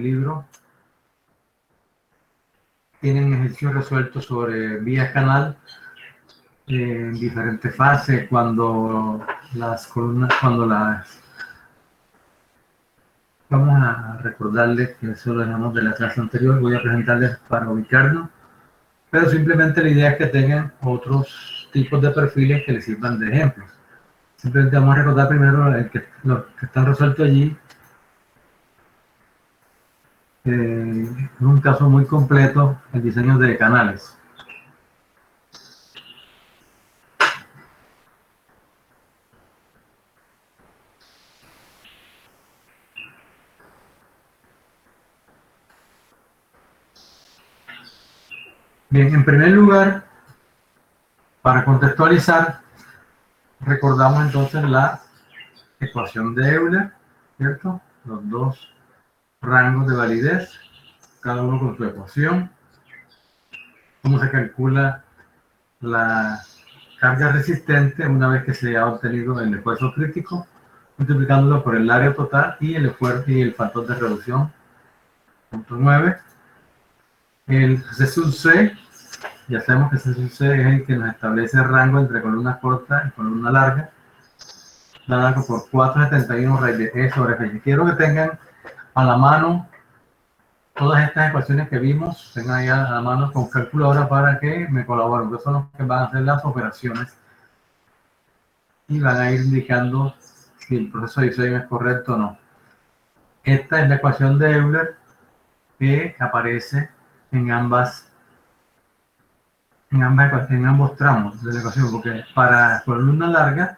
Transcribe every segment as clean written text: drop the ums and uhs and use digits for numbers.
el libro tienen ejercicios resueltos sobre vías canal en diferentes fases, cuando las columnas, vamos a recordarles que eso lo dejamos de la clase anterior, voy a presentarles para ubicarnos, pero simplemente la idea es que tengan otros tipos de perfiles que les sirvan de ejemplos. Simplemente vamos a recordar primero los que están resueltos allí. En un caso muy completo, el diseño de canales. Bien, en primer lugar, para contextualizar, recordamos entonces la ecuación de Euler, ¿cierto? Los dos rangos de validez, cada uno con su ecuación. Cómo se calcula la carga resistente una vez que se ha obtenido el esfuerzo crítico, multiplicándolo por el área total y el esfuerzo y el factor de reducción. Punto 9. El C sub C, ya sabemos que C sub C es el que nos establece el rango entre columna corta y columna larga, dada por 471 raíz de E sobre F. Quiero que tengan a la mano todas estas ecuaciones que vimos, tengan ahí a la mano con calculadora para que me colaboren, porque son los que van a hacer las operaciones y van a ir indicando si el proceso de diseño es correcto o no. Esta es la ecuación de Euler que aparece en ambos tramos de la ecuación, porque para columna larga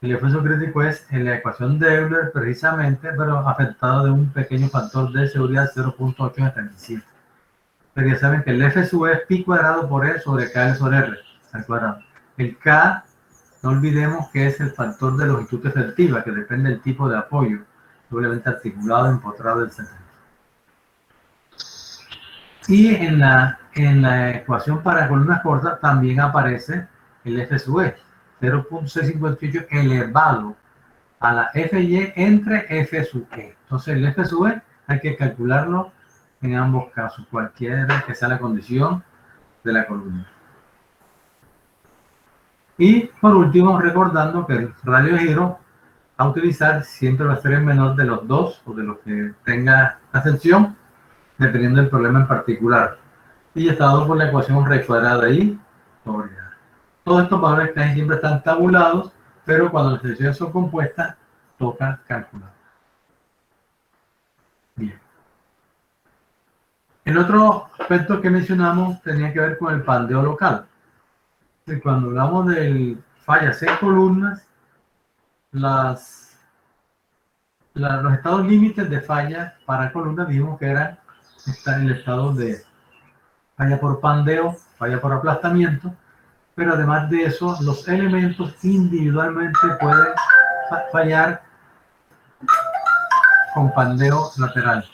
el esfuerzo crítico es en la ecuación de Euler precisamente, pero afectado de un pequeño factor de seguridad 0.877. Pero ya saben que el F sub es pi cuadrado por E sobre K sobre R al cuadrado. El K, no olvidemos que es el factor de longitud efectiva, que depende del tipo de apoyo, doblemente articulado, empotrado, etc. Y en la ecuación para columnas cortas también aparece el F sub E, 0.658 elevado a la FY entre F sub E. Entonces el F sub E hay que calcularlo en ambos casos, cualquiera que sea la condición de la columna. Y por último, recordando que el radio de giro a utilizar siempre va a ser el menor de los dos o de los que tenga ascensión, dependiendo del problema en particular. Y está dado por la ecuación R cuadrada y sobre A. Todos estos valores casi siempre están tabulados, pero cuando las secciones son compuestas, toca calcular. Bien. El otro aspecto que mencionamos tenía que ver con el pandeo local. Y cuando hablamos de fallas en columnas, los estados límites de falla para columnas dijimos que eran el estado de falla por pandeo, falla por aplastamiento, pero además de eso, los elementos individualmente pueden fallar con pandeo lateral.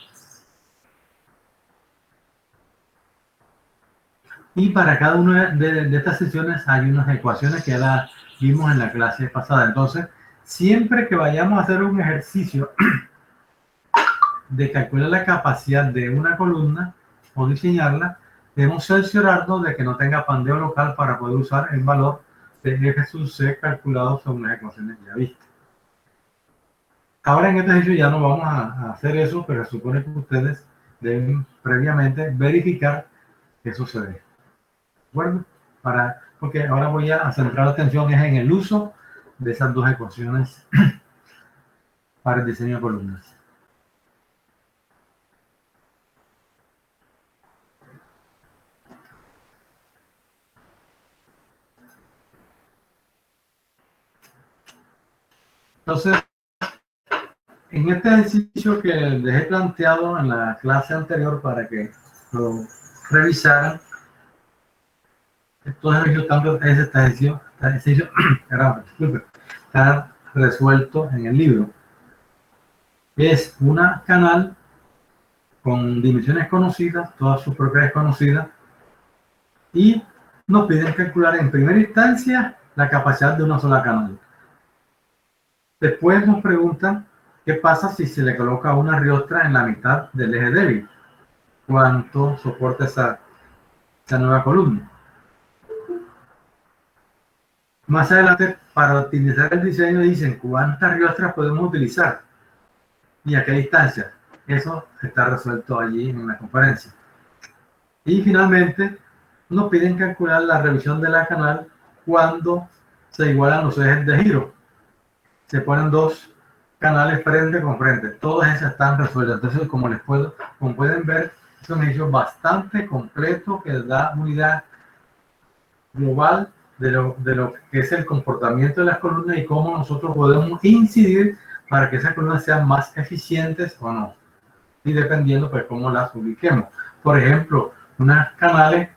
Y para cada una de estas sesiones hay unas ecuaciones que ya las vimos en la clase pasada. Entonces, siempre que vayamos a hacer un ejercicio de calcular la capacidad de una columna o diseñarla, debemos cerciorarnos de que no tenga pandeo local para poder usar el valor de F sub C calculado según las ecuaciones ya vistas. Ahora en este ejercicio ya no vamos a hacer eso, pero se supone que ustedes deben previamente verificar que eso se dé. Bueno, porque ahora voy a centrar la atención en el uso de esas dos ecuaciones para el diseño de columnas. Entonces, en este ejercicio que dejé planteado en la clase anterior para que lo revisaran, estos ejercicios está resuelto en el libro. Es una canal con dimensiones conocidas, todas sus propiedades conocidas, y nos piden calcular en primera instancia la capacidad de una sola canal. Después nos preguntan ¿Qué pasa si se le coloca una riostra en la mitad del eje débil? ¿Cuánto soporta esa nueva columna? Más adelante, para optimizar el diseño, dicen cuántas riostras podemos utilizar y a qué distancia. Eso está resuelto allí en la conferencia. Y finalmente, nos piden calcular la revisión de la canal cuando se igualan los ejes de giro. Se ponen dos canales frente con frente. Todas esas están resueltas. Entonces, como pueden ver, es un ejercicio bastante completo que da una idea global de lo que es el comportamiento de las columnas y cómo nosotros podemos incidir para que esas columnas sean más eficientes o no. Y dependiendo pues cómo las ubiquemos. Por ejemplo, unas canales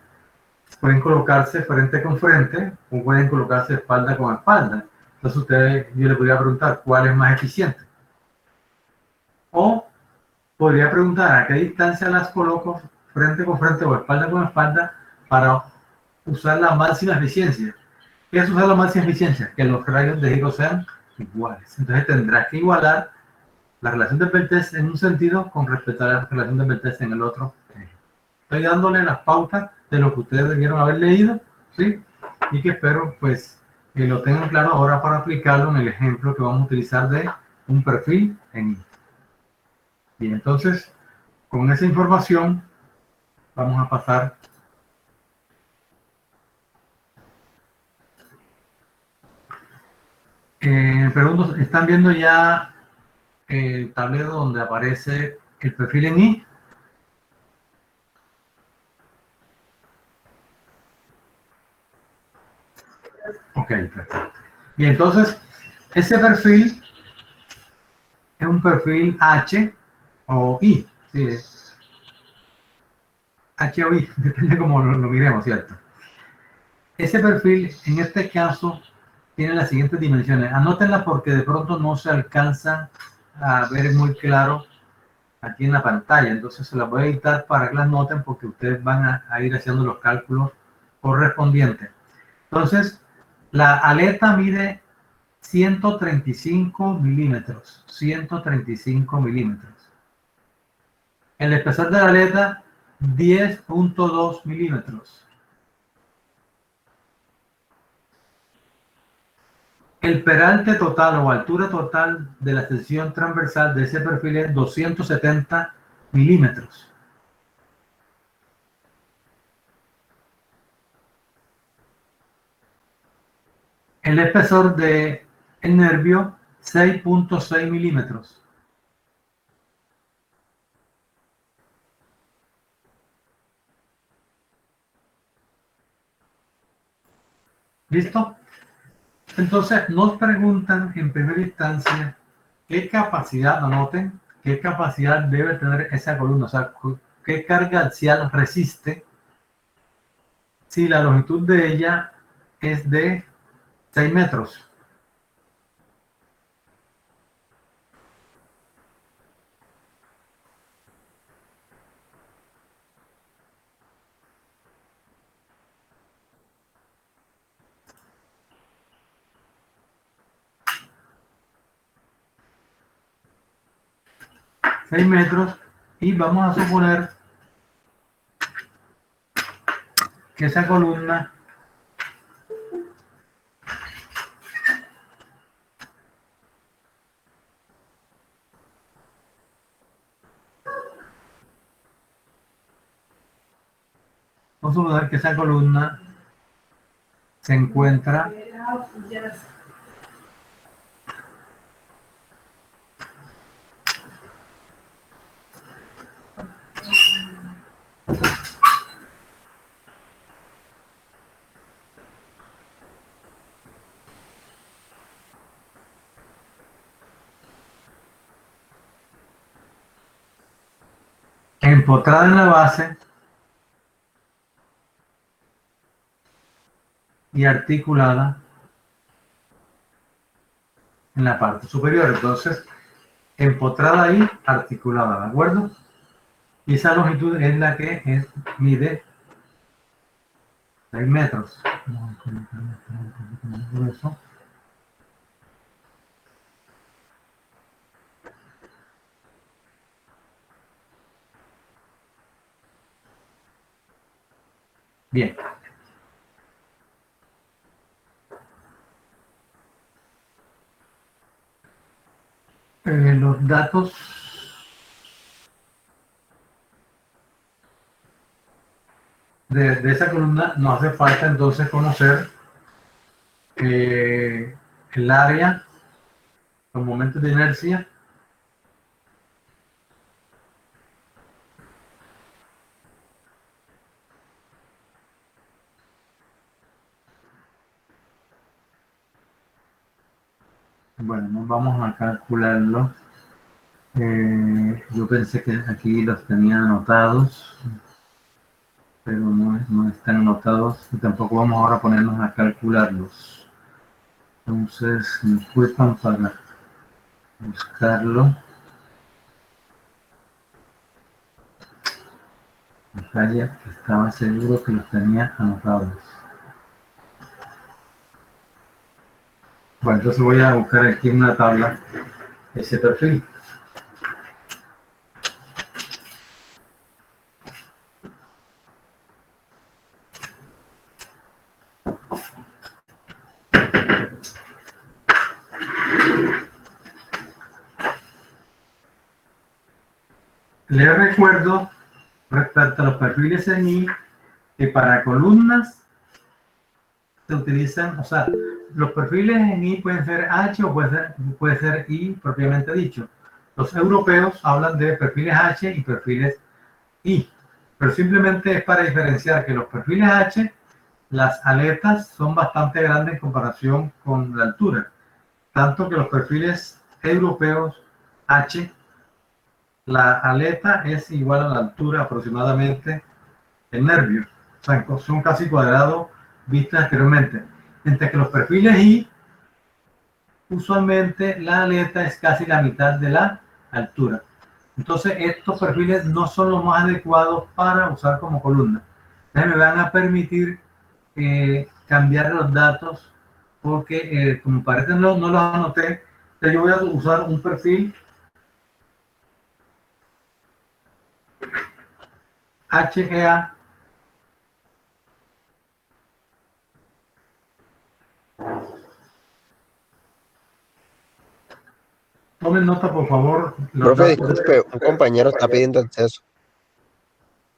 pueden colocarse frente con frente o pueden colocarse espalda con espalda. Entonces yo le podría preguntar cuál es más eficiente. O podría preguntar a qué distancia las coloco frente con frente o espalda con espalda para usar la máxima eficiencia. ¿Qué es usar la máxima eficiencia? Que los rayos de giro sean iguales. Entonces tendrás que igualar la relación de Peltez en un sentido con respecto a la relación de Peltez en el otro. Estoy dándole las pautas de lo que ustedes debieron haber leído, ¿sí? Y que espero, pues, que lo tengan claro ahora para aplicarlo en el ejemplo que vamos a utilizar de un perfil en I. Bien, entonces, con esa información, vamos a pasar. Pregunto, ¿están viendo ya el tablero donde aparece el perfil en I? Ok, perfecto. Y entonces, ese perfil es un perfil H o I. ¿Sí? H o I, depende cómo lo miremos, ¿cierto? Ese perfil, en este caso, tiene las siguientes dimensiones. Anótenlas porque de pronto no se alcanza a ver muy claro aquí en la pantalla. Entonces se las voy a editar para que las noten porque ustedes van a ir haciendo los cálculos correspondientes. Entonces, la aleta mide 135 milímetros. 135 milímetros. El espesor de la aleta, 10.2 milímetros. El peralte total o altura total de la sección transversal de ese perfil es 270 milímetros. El espesor del nervio, 6.6 milímetros. ¿Listo? Entonces nos preguntan en primera instancia qué capacidad, anoten, qué capacidad debe tener esa columna, o sea, qué carga axial resiste si la longitud de ella es de 6 metros. Seis metros, y vamos a suponer que esa columna vamos a suponer que esa columna se encuentra empotrada en la base y articulada en la parte superior. Entonces, empotrada ahí, articulada, ¿de acuerdo? Y esa longitud es la que mide 6 metros. Bien. Los datos de esa columna nos hace falta entonces conocer el área, los momentos de inercia, bueno, no vamos a calcularlo. Yo pensé que aquí los tenía anotados, pero no están anotados y tampoco vamos ahora a ponernos a calcularlos. Entonces, me disculpan para buscarlo. Vaya, estaba seguro que los tenía anotados. Bueno, entonces voy a buscar aquí en una tabla ese perfil. Les recuerdo respecto a los perfiles en I que para columnas se utilizan, o sea, los perfiles en I pueden ser H o puede ser I propiamente dicho. Los europeos hablan de perfiles H y perfiles I, pero simplemente es para diferenciar que los perfiles H, las aletas son bastante grandes en comparación con la altura, tanto que los perfiles europeos H, la aleta es igual a la altura aproximadamente el nervio, o sea, son casi cuadrados vistos anteriormente, mientras que los perfiles I, usualmente la aleta es casi la mitad de la altura. Entonces estos perfiles no son los más adecuados para usar como columna. Entonces me van a permitir cambiar los datos porque como parece no los anoté. Entonces yo voy a usar un perfil HEA. Tomen nota, por favor, los Profe, datos. disculpe, un compañero está pidiendo acceso.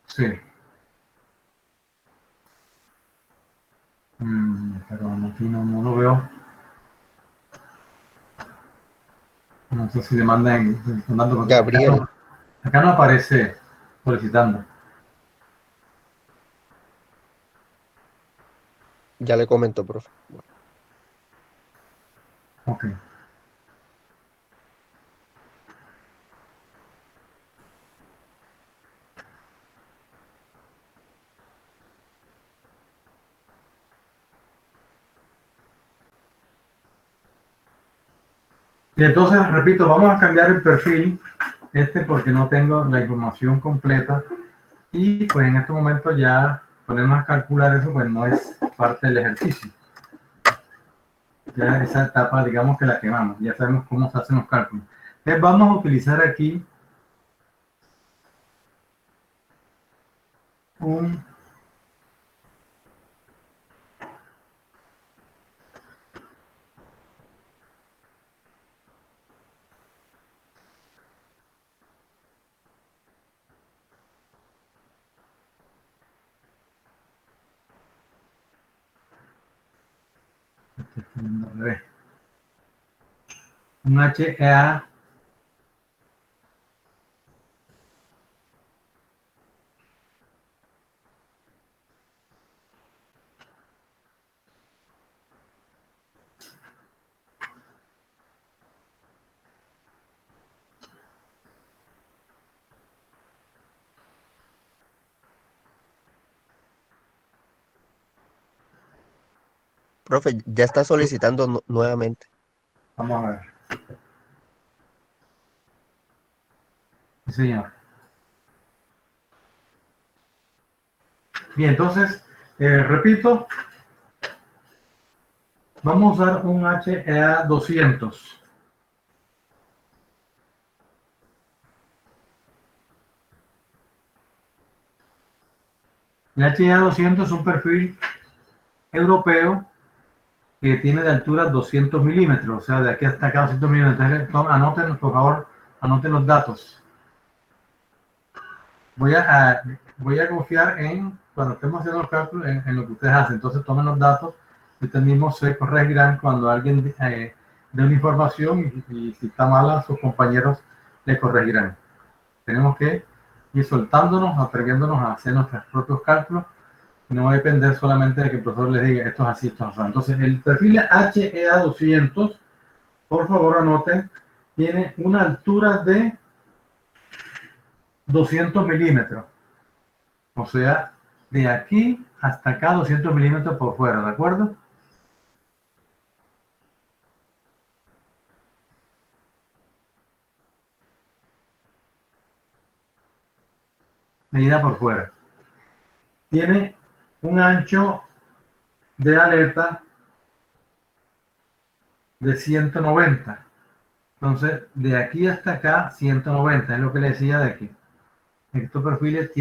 Sí. Pero aquí no lo veo. No sé si le mandan. Gabriel, Acá no aparece solicitando. ya le comento, profe. Ok. Y entonces, repito, vamos a cambiar el perfil porque no tengo la información completa y pues en este momento ya ponernos a calcular eso pues no es parte del ejercicio. Ya esa etapa digamos que la quemamos, ya sabemos cómo se hacen los cálculos. Entonces vamos a utilizar aquí un HEA. Profe, ya está solicitando nuevamente. Vamos a ver. Sí, señor. Bien, entonces, repito, vamos a usar un HEA 200. El HA200 es un perfil europeo que tiene de altura 200 milímetros, o sea, de aquí hasta acá 200 milímetros. Entonces, anoten, por favor, anoten los datos. Voy a confiar en, cuando estemos haciendo los cálculos, en lo que ustedes hacen. Entonces, tomen los datos y ustedes mismos se corregirán cuando alguien dé una información y si está mala, sus compañeros le corregirán. Tenemos que ir soltándonos, atreviéndonos a hacer nuestros propios cálculos. No depender solamente de que el profesor les diga esto es así, esto es así. Entonces, el perfil HEA200, por favor anoten, tiene una altura de 200 milímetros. O sea, de aquí hasta acá 200 milímetros por fuera, ¿de acuerdo? Medida por fuera. Tiene un ancho de aleta de 190. Entonces, de aquí hasta acá, 190, es lo que le decía de aquí. Estos perfiles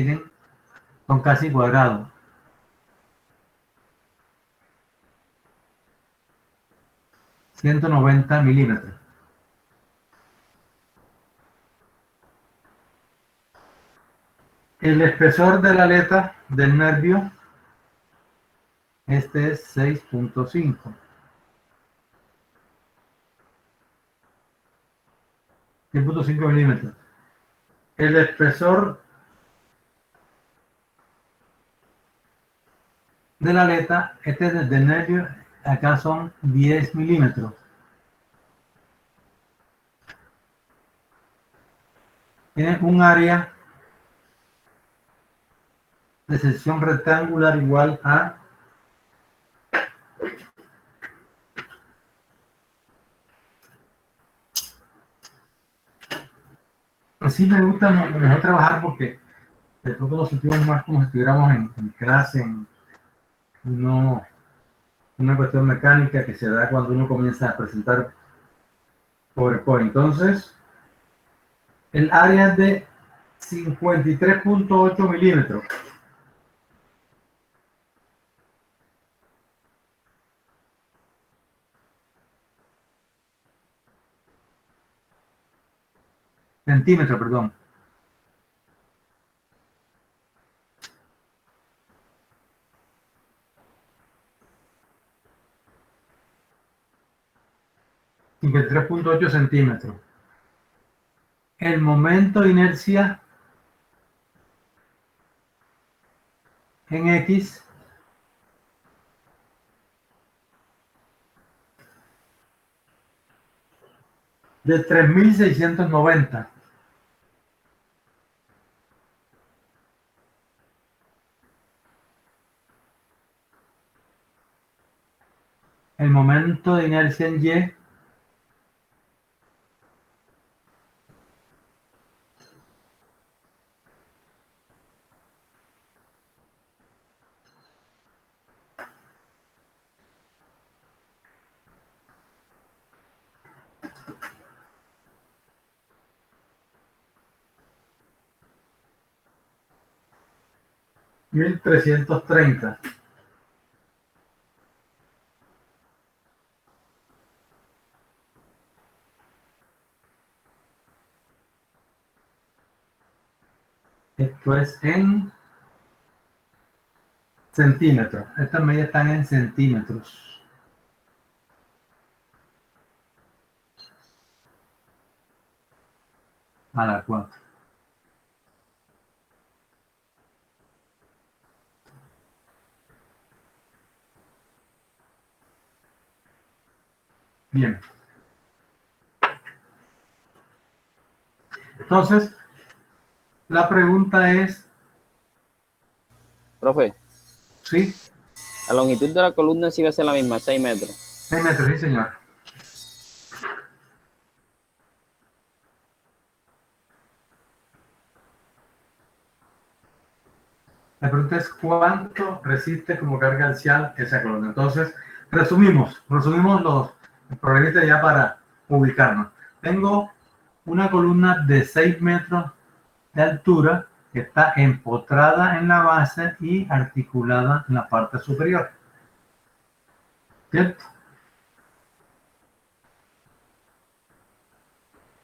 son casi cuadrados. 190 milímetros. El espesor de la aleta del nervio, este es 6.5. 6.5 milímetros. El espesor de la aleta, este es del nervio, acá son 10 milímetros. Tiene un área de sección rectangular igual a 'así me gusta mejor trabajar porque de pronto nos sentimos más como si estuviéramos en clase, no una cuestión mecánica que se da cuando uno comienza a presentar PowerPoint. Entonces, el área es de 53.8 milímetros. Centímetros, perdón. $53.8 centímetros. El momento de inercia en X de 3690. El momento de inercia en Y $1330. Esto es en centímetros. Estas medidas están en centímetros. A la 4. Bien. Entonces, la pregunta es, Profe, ¿sí? la longitud de la columna sí va a ser la misma, 6 metros. 6 metros, sí, señor. La pregunta es cuánto resiste como carga axial esa columna. Entonces, resumimos los problemitas ya para ubicarnos. Tengo una columna de 6 metros de altura que está empotrada en la base y articulada en la parte superior. ¿Cierto?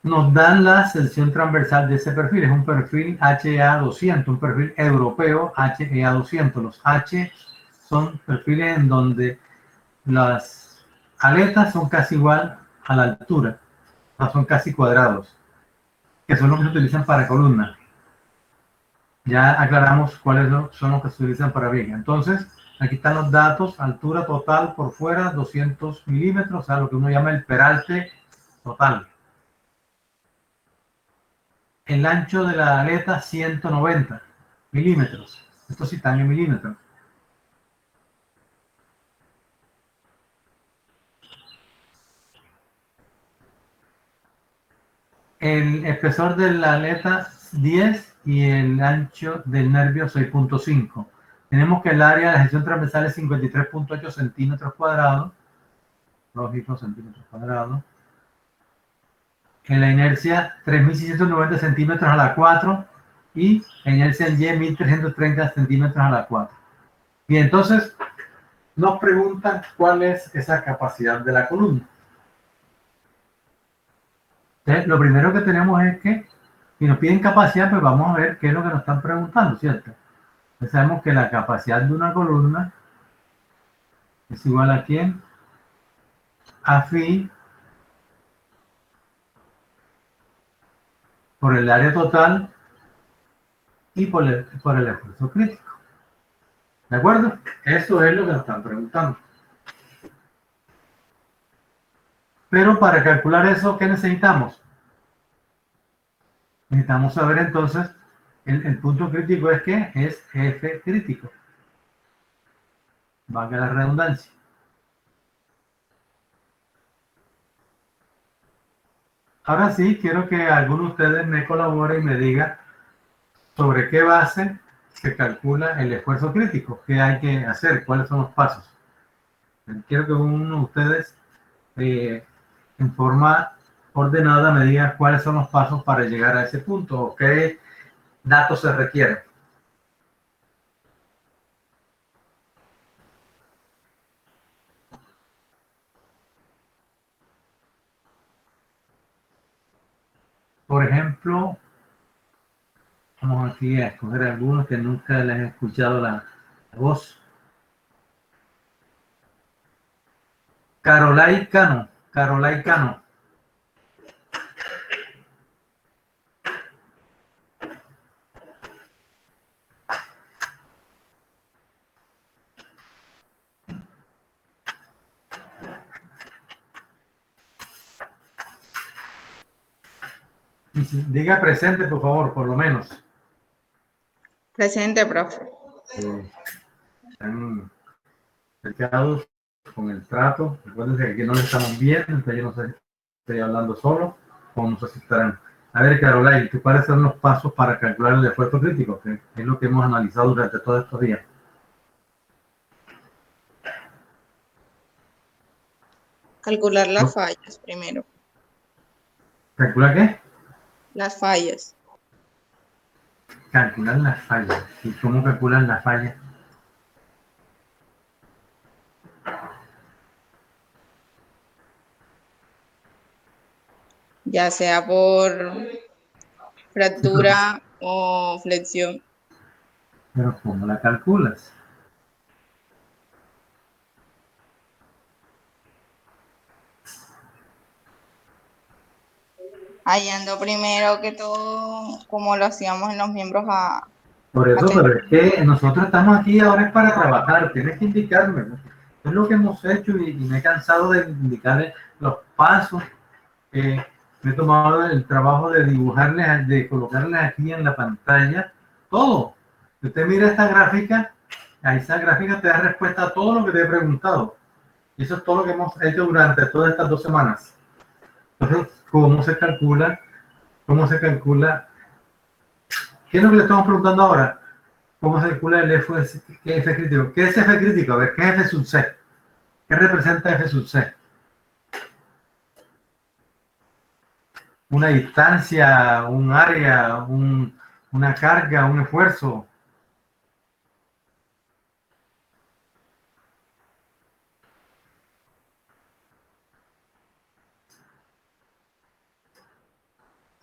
Nos dan la sección transversal de ese perfil. Es un perfil HEA200, un perfil europeo HEA200. Los H son perfiles en donde las aletas son casi igual a la altura, o sea, son casi cuadrados, que son los que se utilizan para columna. Ya aclaramos cuáles son los que se utilizan para viga. Entonces, aquí están los datos: altura total por fuera 200 milímetros, o sea, lo que uno llama el peralte total. El ancho de la aleta 190 milímetros. Esto sí están en milímetros. El espesor de la aleta 10 y el ancho del nervio 6.5. Tenemos que el área de la sección transversal es 53.8 centímetros cuadrados. Lógico, centímetros cuadrados. En la inercia 3.690 centímetros a la 4 y la inercia en Y 1.330 centímetros a la 4. Y entonces nos preguntan cuál es esa capacidad de la columna. Entonces, lo primero que tenemos es que, si nos piden capacidad, pues vamos a ver qué es lo que nos están preguntando, ¿cierto? Entonces sabemos que la capacidad de una columna es igual a ¿quién? A phi por el área total y por el esfuerzo crítico. ¿De acuerdo? Eso es lo que nos están preguntando. Pero para calcular eso, ¿qué necesitamos? Necesitamos saber entonces, el punto crítico es que es F crítico. Valga la redundancia. Ahora sí, quiero que alguno de ustedes me colabore y me diga sobre qué base se calcula el esfuerzo crítico, qué hay que hacer, cuáles son los pasos. Quiero que uno de ustedes en forma ordenada me diga cuáles son los pasos para llegar a ese punto o qué datos se requieren. Por ejemplo, vamos aquí a escoger algunos que nunca les he escuchado la voz. Carolai Cano. Carolai Cano. Diga presente, por favor, por lo menos. Presente, profe. Están cercados con el trato. Recuerden que aquí no le estamos viendo, entonces yo no sé si estoy hablando solo o no sé si estarán. A ver, Carolina, ¿cuáles son los pasos para calcular el esfuerzo crítico? Que es lo que hemos analizado durante todos estos días. Calcular las fallas primero. ¿Calcular qué? Las fallas. Calcular las fallas. ¿Y cómo calculan las fallas? Ya sea por fractura o flexión. Pero ¿cómo la calculas? Hallando primero que todo como lo hacíamos en los miembros a... Por eso, pero es que nosotros estamos aquí ahora es para trabajar, tienes que indicarme, ¿no? Es lo que hemos hecho y me he cansado de indicarle los pasos. Me he tomado el trabajo de dibujarles, de colocarles aquí en la pantalla todo. Si usted mira esta gráfica, a esa gráfica te da respuesta a todo lo que te he preguntado. Y eso es todo lo que hemos hecho durante todas estas 2 semanas. Entonces, ¿cómo se calcula? ¿Cómo se calcula? ¿Qué es lo que le estamos preguntando ahora? ¿Cómo se calcula el F crítico? ¿Qué es F crítico? A ver, ¿qué es F sub C? ¿Qué representa F sub C? Una distancia, un área, una carga, un esfuerzo.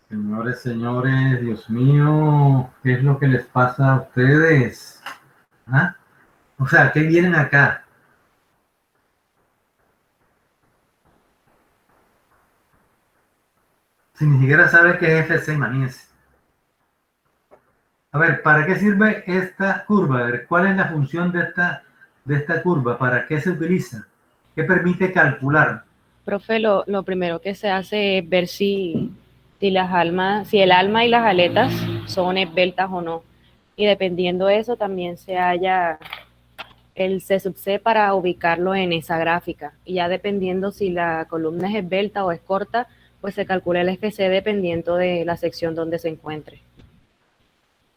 Señores, señores, Dios mío, ¿qué es lo que les pasa a ustedes? ¿Ah? O sea, ¿qué vienen acá? Si ni siquiera sabe qué es FC, imagínense. A ver, ¿para qué sirve esta curva? A ver, ¿cuál es la función de esta curva? ¿Para qué se utiliza? ¿Qué permite calcular? Profe, lo primero que se hace es ver si el alma y las aletas son esbeltas o no. Y dependiendo de eso, también se halla el C sub C para ubicarlo en esa gráfica. Y ya dependiendo si la columna es esbelta o es corta, pues se calcula el FC dependiendo de la sección donde se encuentre.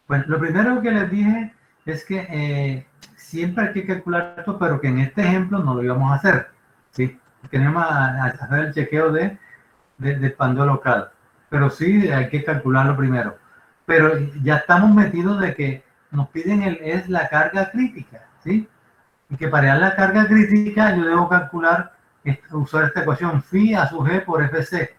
Bueno, lo primero que les dije es que siempre hay que calcular esto, pero que en este ejemplo no lo íbamos a hacer. ¿Sí? Queremos hacer el chequeo del pandeo local, pero sí hay que calcularlo primero. Pero ya estamos metidos de que nos piden es la carga crítica, ¿sí? Y que para la carga crítica yo debo calcular, usar esta ecuación phi a sub g por fc.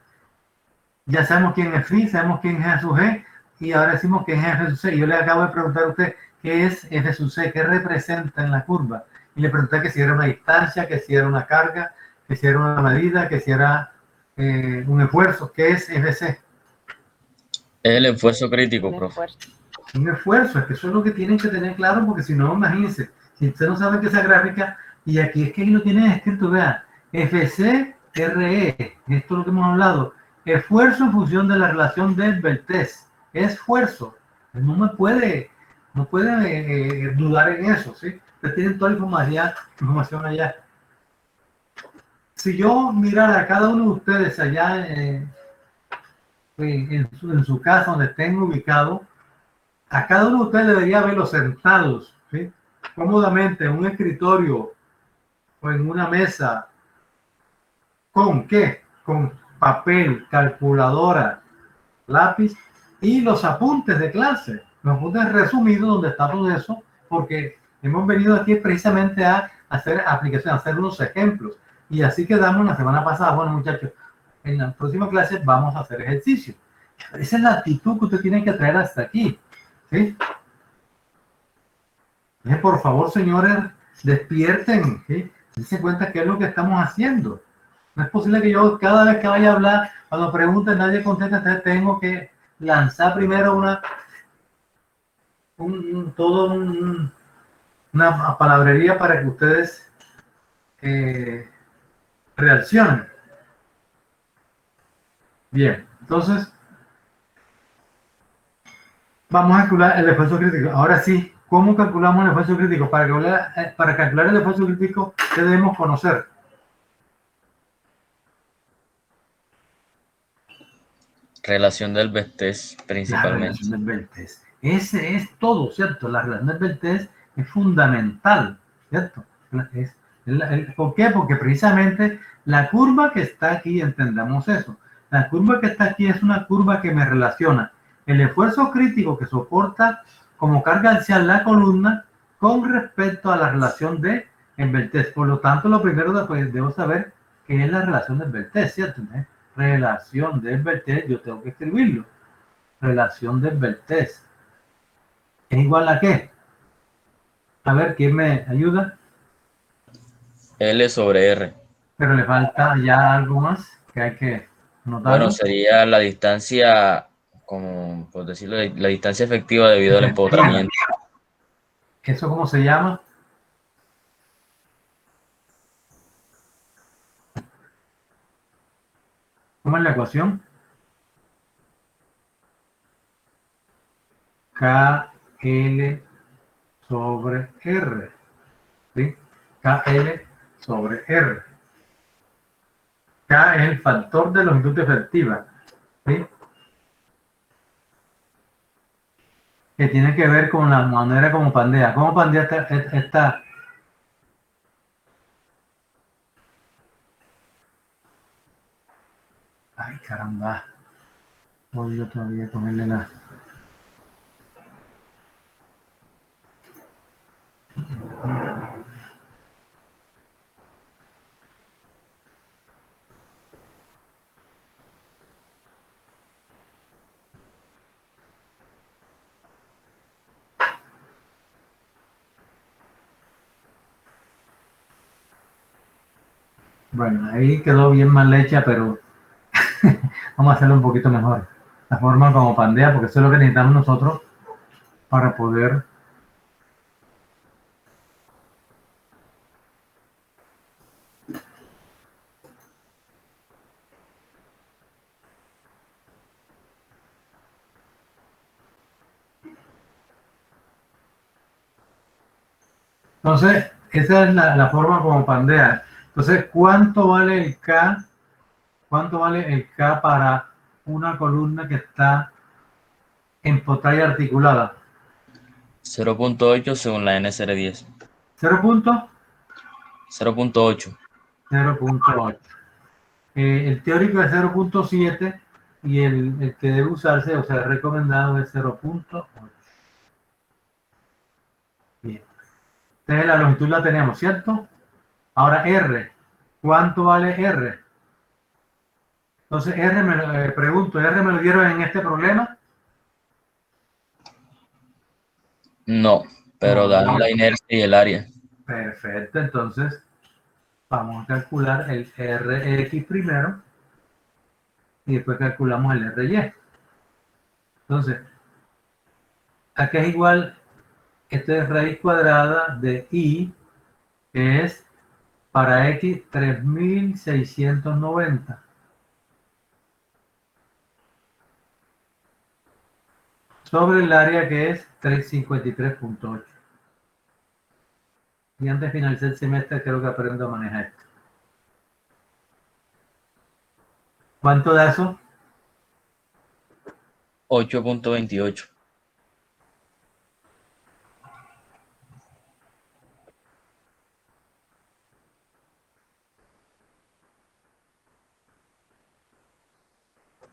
Ya sabemos quién es phi, sabemos quién es a sub g, y ahora decimos que es f sub c. Yo le acabo de preguntar a usted qué es f sub c, qué representa en la curva. Y le pregunté que si era una distancia, que si era una carga, que si era una medida, que si era un esfuerzo. ¿Qué es fc? Es el esfuerzo crítico, Un profe. esfuerzo. Un esfuerzo, es que eso es lo que tienen que tener claro, porque si no, imagínense, si usted no sabe qué es esa gráfica, y aquí es que ahí lo tienen escrito, vea, FCRE, esto es lo que hemos hablado, esfuerzo en función de la relación del Beltés, esfuerzo, no me puede, no puede dudar en eso, ¿sí? Ustedes tienen toda la información allá. Si yo mirara a cada uno de ustedes allá en su casa, donde estén ubicados, a cada uno de ustedes debería verlos sentados, ¿sí? Cómodamente en un escritorio o en una mesa. ¿Con qué? Con papel, calculadora, lápiz y los apuntes de clase. Los apuntes resumidos donde está todo eso, porque hemos venido aquí precisamente a hacer aplicaciones, a hacer unos ejemplos. Y así quedamos la semana pasada. Bueno, muchachos, en la próxima clase vamos a hacer ejercicio. Esa es la actitud que usted tiene que traer hasta aquí, ¿sí? Por favor, señores, despierten, ¿sí? Dense cuenta qué es lo que estamos haciendo. No es posible que yo cada vez que vaya a hablar, cuando pregunten, nadie contesta, entonces tengo que lanzar primero una palabrería para que ustedes reaccionen. Bien, entonces vamos a calcular el esfuerzo crítico. Ahora sí, ¿cómo calculamos el esfuerzo crítico? Para calcular el esfuerzo crítico, ¿qué debemos conocer? Relación del Bestés, La principalmente. relación del Beltés. Ese es todo, ¿cierto? La relación del Beltés es fundamental, ¿cierto? ¿Por qué? Porque precisamente la curva que está aquí, entendamos eso, la curva que está aquí es una curva que me relaciona el esfuerzo crítico que soporta como carga axial la columna con respecto a la relación de el Beltés. Por lo tanto, lo primero pues, debo saber qué es la relación del Beltés, ¿cierto? Relación del Beltés, yo tengo que escribirlo. Relación del Beltés. ¿Es igual a qué? A ver, ¿quién me ayuda? L sobre R. Pero le falta ya algo más que hay que Bueno, notarlo. sería la distancia, como por decirlo, la distancia efectiva debido al Efectiva. empotramiento. ¿Eso cómo se llama? ¿Cómo es la ecuación? KL sobre R. ¿Sí? KL sobre R. K es el factor de longitud efectiva. ¿Sí? Que tiene que ver con la manera como pandea. ¿Cómo pandea esta? Ay, caramba. Voy yo todavía a ponerle la. Bueno, ahí quedó bien mal hecha, pero vamos a hacerlo un poquito mejor. La forma como pandea, porque eso es lo que necesitamos nosotros para poder. Entonces, esa es la forma como pandea. Entonces, ¿cuánto vale el K? ¿Cuánto vale el K para una columna que está en pantalla articulada? 0.8 según la NSR10. 0.0.8. 0.8. El teórico es 0.7 y el que debe usarse, o sea, el recomendado es 0.8. Bien. Entonces la longitud la tenemos, ¿cierto? Ahora R. ¿Cuánto vale R? Entonces R pregunto, ¿R me lo dieron en este problema? No, pero dan la inercia y el área. Perfecto, entonces vamos a calcular el Rx primero y después calculamos el Ry. Entonces, aquí es igual, este es raíz cuadrada de I, que es para X 3690. Sobre el área que es 353.8. Y antes de finalizar el semestre creo que aprendo a manejar esto. ¿Cuánto da eso? 8.28.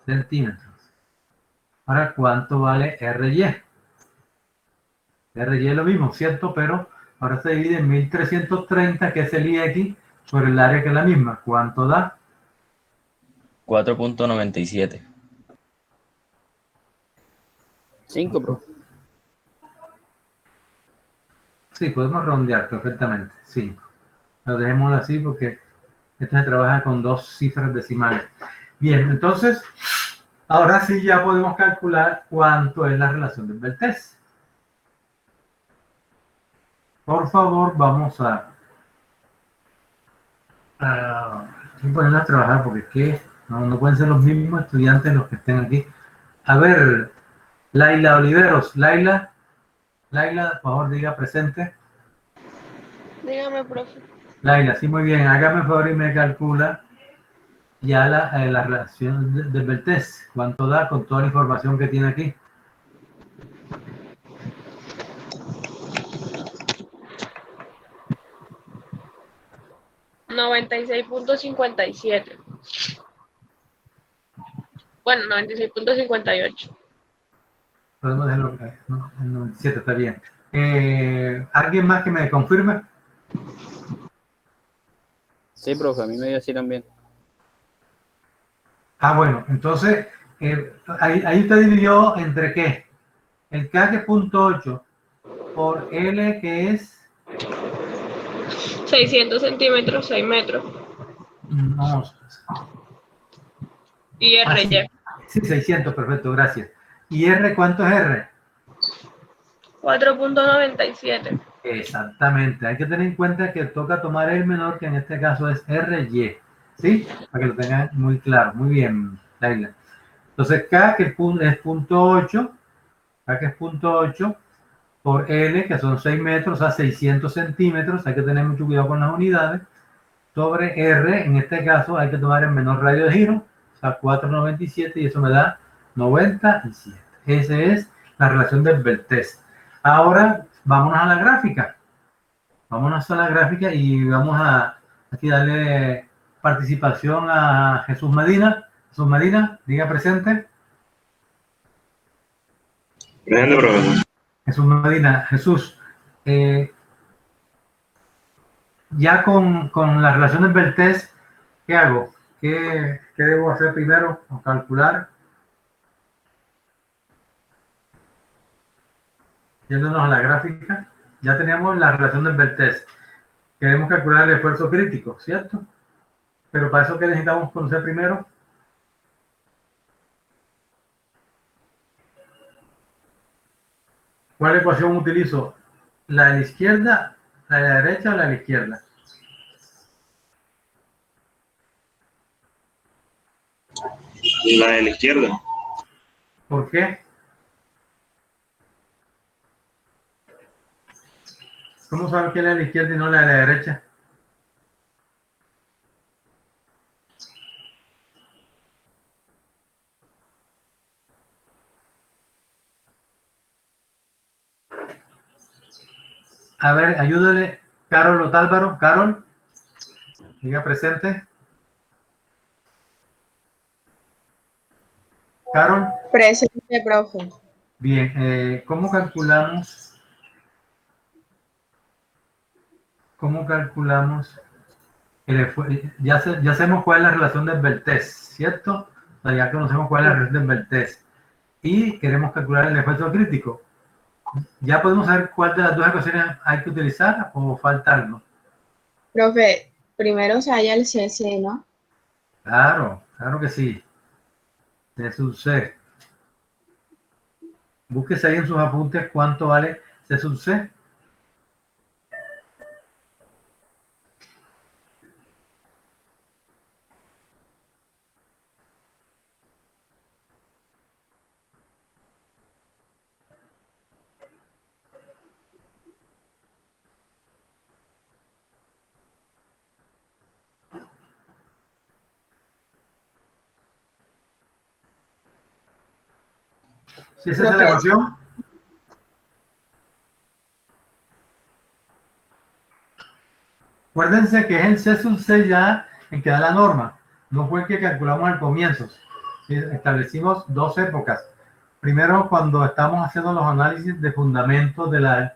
Centímetros. Ahora, ¿cuánto vale RY? RY es lo mismo, ¿cierto? Pero ahora se divide en 1330, que es el IX, por el área que es la misma. ¿Cuánto da? 4.97. 5, profe. Sí, podemos rondear perfectamente. 5. Lo dejémoslo así porque esto se trabaja con 2 cifras decimales. Bien, entonces, ahora sí ya podemos calcular cuánto es la relación del Beltès. Por favor, vamos a ponernos a trabajar porque es que no pueden ser los mismos estudiantes los que estén aquí. A ver, Laila Oliveros. Laila, por favor, diga presente. Dígame, profe. Laila, sí, muy bien. Hágame el favor y me calcula ya la relación del Beltès. ¿Cuánto da con toda la información que tiene aquí? $96.57. Bueno, 96.58. Podemos dejarlo, ¿no? El 97 está bien. ¿Alguien más que me confirme? Sí, profe, a mí me dio así también. Ah, bueno, entonces, ahí usted dividió entre qué? El K que es 0.8 por L que es 600 centímetros, 6 metros. no, Y sí, RY. sí, 600, perfecto, gracias. ¿Y R cuánto es R? 4.97. Exactamente, hay que tener en cuenta que toca tomar el menor, que en este caso es RY, ¿sí? Para que lo tengan muy claro. Muy bien, Laila. Entonces, K que es 0.8, K que es 0.8 por L, que son 6 metros a 600 centímetros, hay que tener mucho cuidado con las unidades, sobre R, en este caso hay que tomar el menor radio de giro, o sea, 497, y eso me da 97. Esa es la relación del Beltès. Ahora, vámonos a la gráfica. Vámonos a la gráfica y vamos a aquí darle participación a Jesús Medina. Jesús Medina, diga presente. Presente, profesor. Jesús Medina, Jesús, ya con la relación del Beltès, ¿qué hago? ¿Qué debo hacer primero? O calcular. Yéndonos a la gráfica, ya tenemos la relación del Beltès. Queremos calcular el esfuerzo crítico, ¿cierto? Pero para eso, ¿qué necesitamos conocer primero? ¿Cuál ecuación utilizo? ¿La de la izquierda, la de la derecha o la de la izquierda? La de la izquierda. ¿Por qué? ¿Cómo saber que es la de la izquierda y no la de la derecha? A ver, ayúdale, Carol Otálvaro. Carol, diga presente. Carol, Presente, profe. bien, ¿cómo calculamos? ¿Cómo calculamos? Ya sabemos cuál es la relación de Beltrés, ¿cierto? O sea, ya conocemos cuál es la relación de Beltrés. Y queremos calcular el esfuerzo crítico. ¿Ya podemos saber cuál de las dos ecuaciones hay que utilizar o falta algo? Profe, primero se halla el CC, ¿no? Claro, claro que sí. C sub C. Búsquese ahí en sus apuntes cuánto vale C sub C. ¿Sí esa es la ecuación? Acuérdense que es el C sub C ya en que da la norma. No fue el que calculamos al comienzo. Sí, establecimos dos épocas. Primero, cuando estamos haciendo los análisis de fundamentos del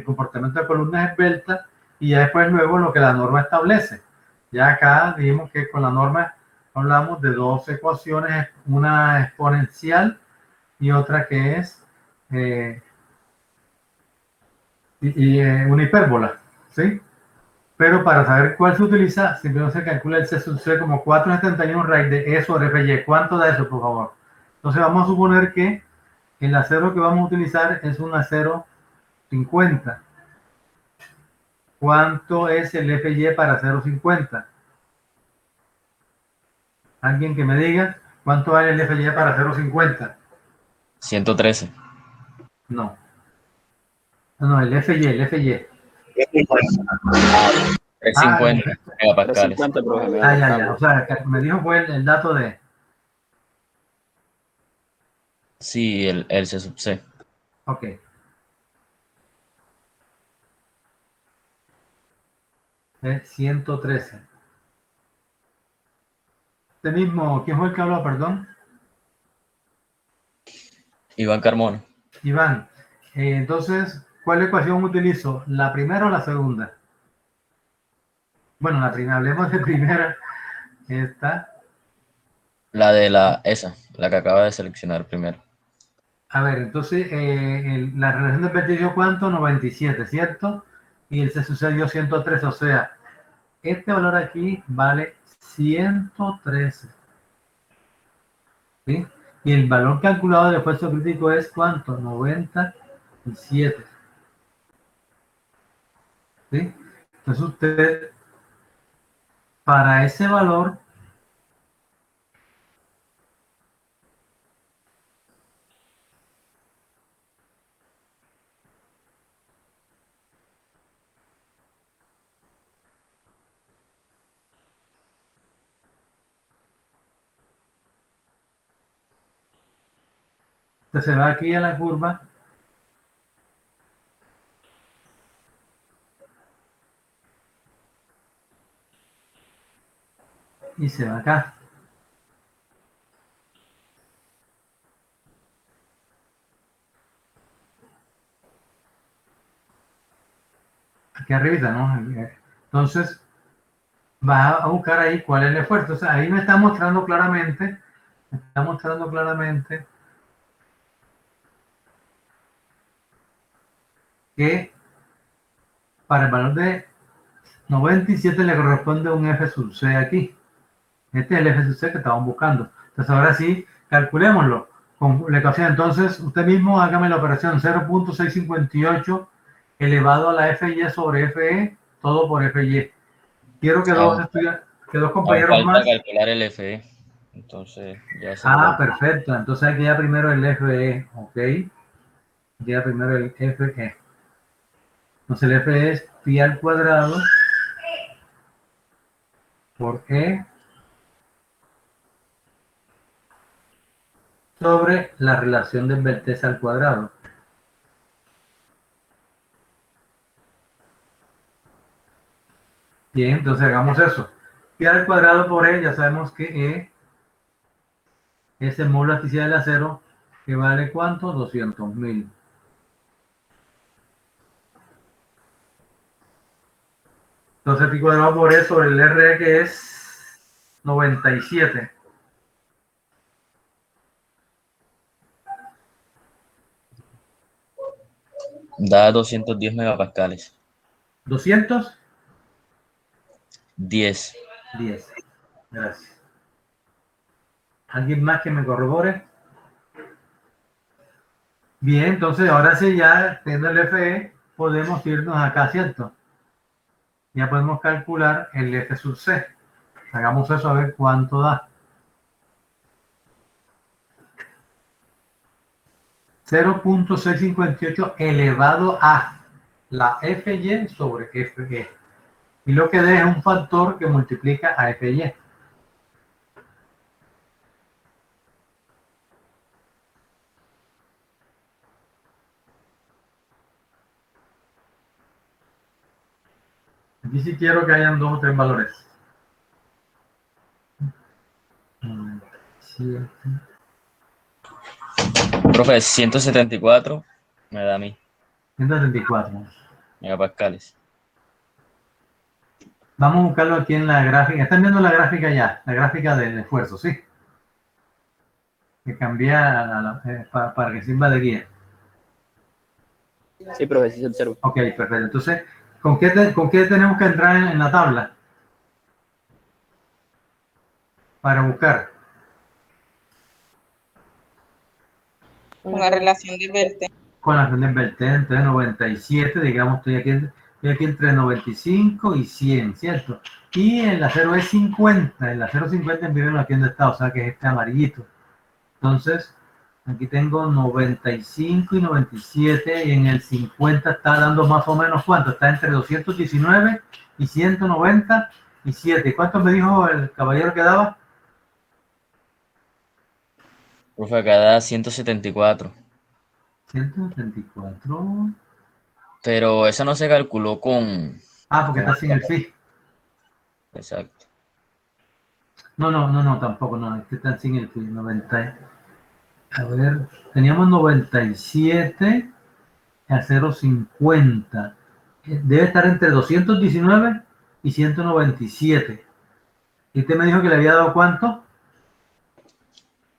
comportamiento de columnas esbeltas, y ya después luego lo que la norma establece. Ya acá dijimos que con la norma hablamos de dos ecuaciones, una exponencial y otra que es una hipérbola, ¿sí? Pero para saber cuál se utiliza, simplemente se calcula el C sub C como 471 raíz de E sobre FY. ¿Cuánto da eso, por favor? Entonces vamos a suponer que el acero que vamos a utilizar es un acero 50. ¿Cuánto es el FY para acero 50? Alguien que me diga cuánto vale el FY para acero 50. 113. No. No, el FY, el FY. 350 megapascales. 350, profe. Me Ya. O sea, me dijo fue el dato de... Sí, el C sub C. Ok. Es 113. Este mismo, ¿quién fue el que habló, perdón? Iván Carmona. Iván. Entonces, ¿cuál ecuación utilizo? ¿La primera o la segunda? Bueno, la primera, hablemos de primera. Esta. La que acaba de seleccionar primero. A ver, entonces, la relación de Petillo, ¿cuánto? 97, ¿cierto? Y el C sucedió 113, o sea, este valor aquí vale 113. ¿Sí? Y el valor calculado del esfuerzo crítico es ¿cuánto? 97. ¿Sí? Entonces usted, para ese valor, usted se va aquí a la curva y se va acá. Aquí arribita, ¿no? Entonces, va a buscar ahí cuál es el esfuerzo. O sea, ahí me está mostrando claramente que para el valor de 97 le corresponde un F sub C aquí. Este es el F sub C que estamos buscando. Entonces ahora sí, calculémoslo. Con la ecuación, entonces, usted mismo hágame la operación 0.658 elevado a la FY sobre FE, todo por FY. Quiero que Aún, que dos aún compañeros falta más. calcular el FE. Entonces, ya se lo Ah, calculo. perfecto. Entonces aquí ya primero el FE, ¿ok? Ya primero el FE. Entonces el FE es pi al cuadrado por E sobre la relación de verteza al cuadrado. Bien, entonces hagamos eso. Pi al cuadrado por E, ya sabemos que E es el módulo de elasticidad del acero, que vale ¿cuánto? 200.000. Entonces pi cuadrado por E sobre el RE, que es 97. Da 210 megapascales. 210. 10. Gracias. ¿Alguien más que me corrobore? Bien, entonces ahora sí ya teniendo el FE podemos irnos acá, ¿cierto? Ya podemos calcular el F sub C. Hagamos eso a ver cuánto da. 0.658 elevado a la FY sobre FE. Y lo que da es un factor que multiplica a FY. Aquí sí quiero que hayan 2 o 3 valores. 97. Profe, 174 me da a mí 134. megapascales. Vamos a buscarlo aquí en la gráfica. Están viendo la gráfica ya, la gráfica del esfuerzo, ¿sí? Que cambia para que sirva de guía. Sí, profe, sí se observa. Ok, perfecto. Entonces, ¿con qué tenemos que entrar en la tabla? Para buscar. Con la relación de vertex. Con la relación de vertente de 97, digamos, estoy aquí entre 95 y 100, ¿cierto? Y el acero es 50, el acero 50 miren aquí donde está, o sea que es este amarillito. Entonces, aquí tengo 95 y 97 y en el 50 está dando más o menos ¿cuánto? Está entre 219 y 197. ¿Cuánto me dijo el caballero que daba? Profe, acá da 174. 174. Pero esa no se calculó con... Ah, porque con está sin el fi. Exacto. No, tampoco, no, es que está sin el fi. 90. A ver, teníamos 97 a 0,50. Debe estar entre 219 y 197. ¿Y usted me dijo que le había dado cuánto?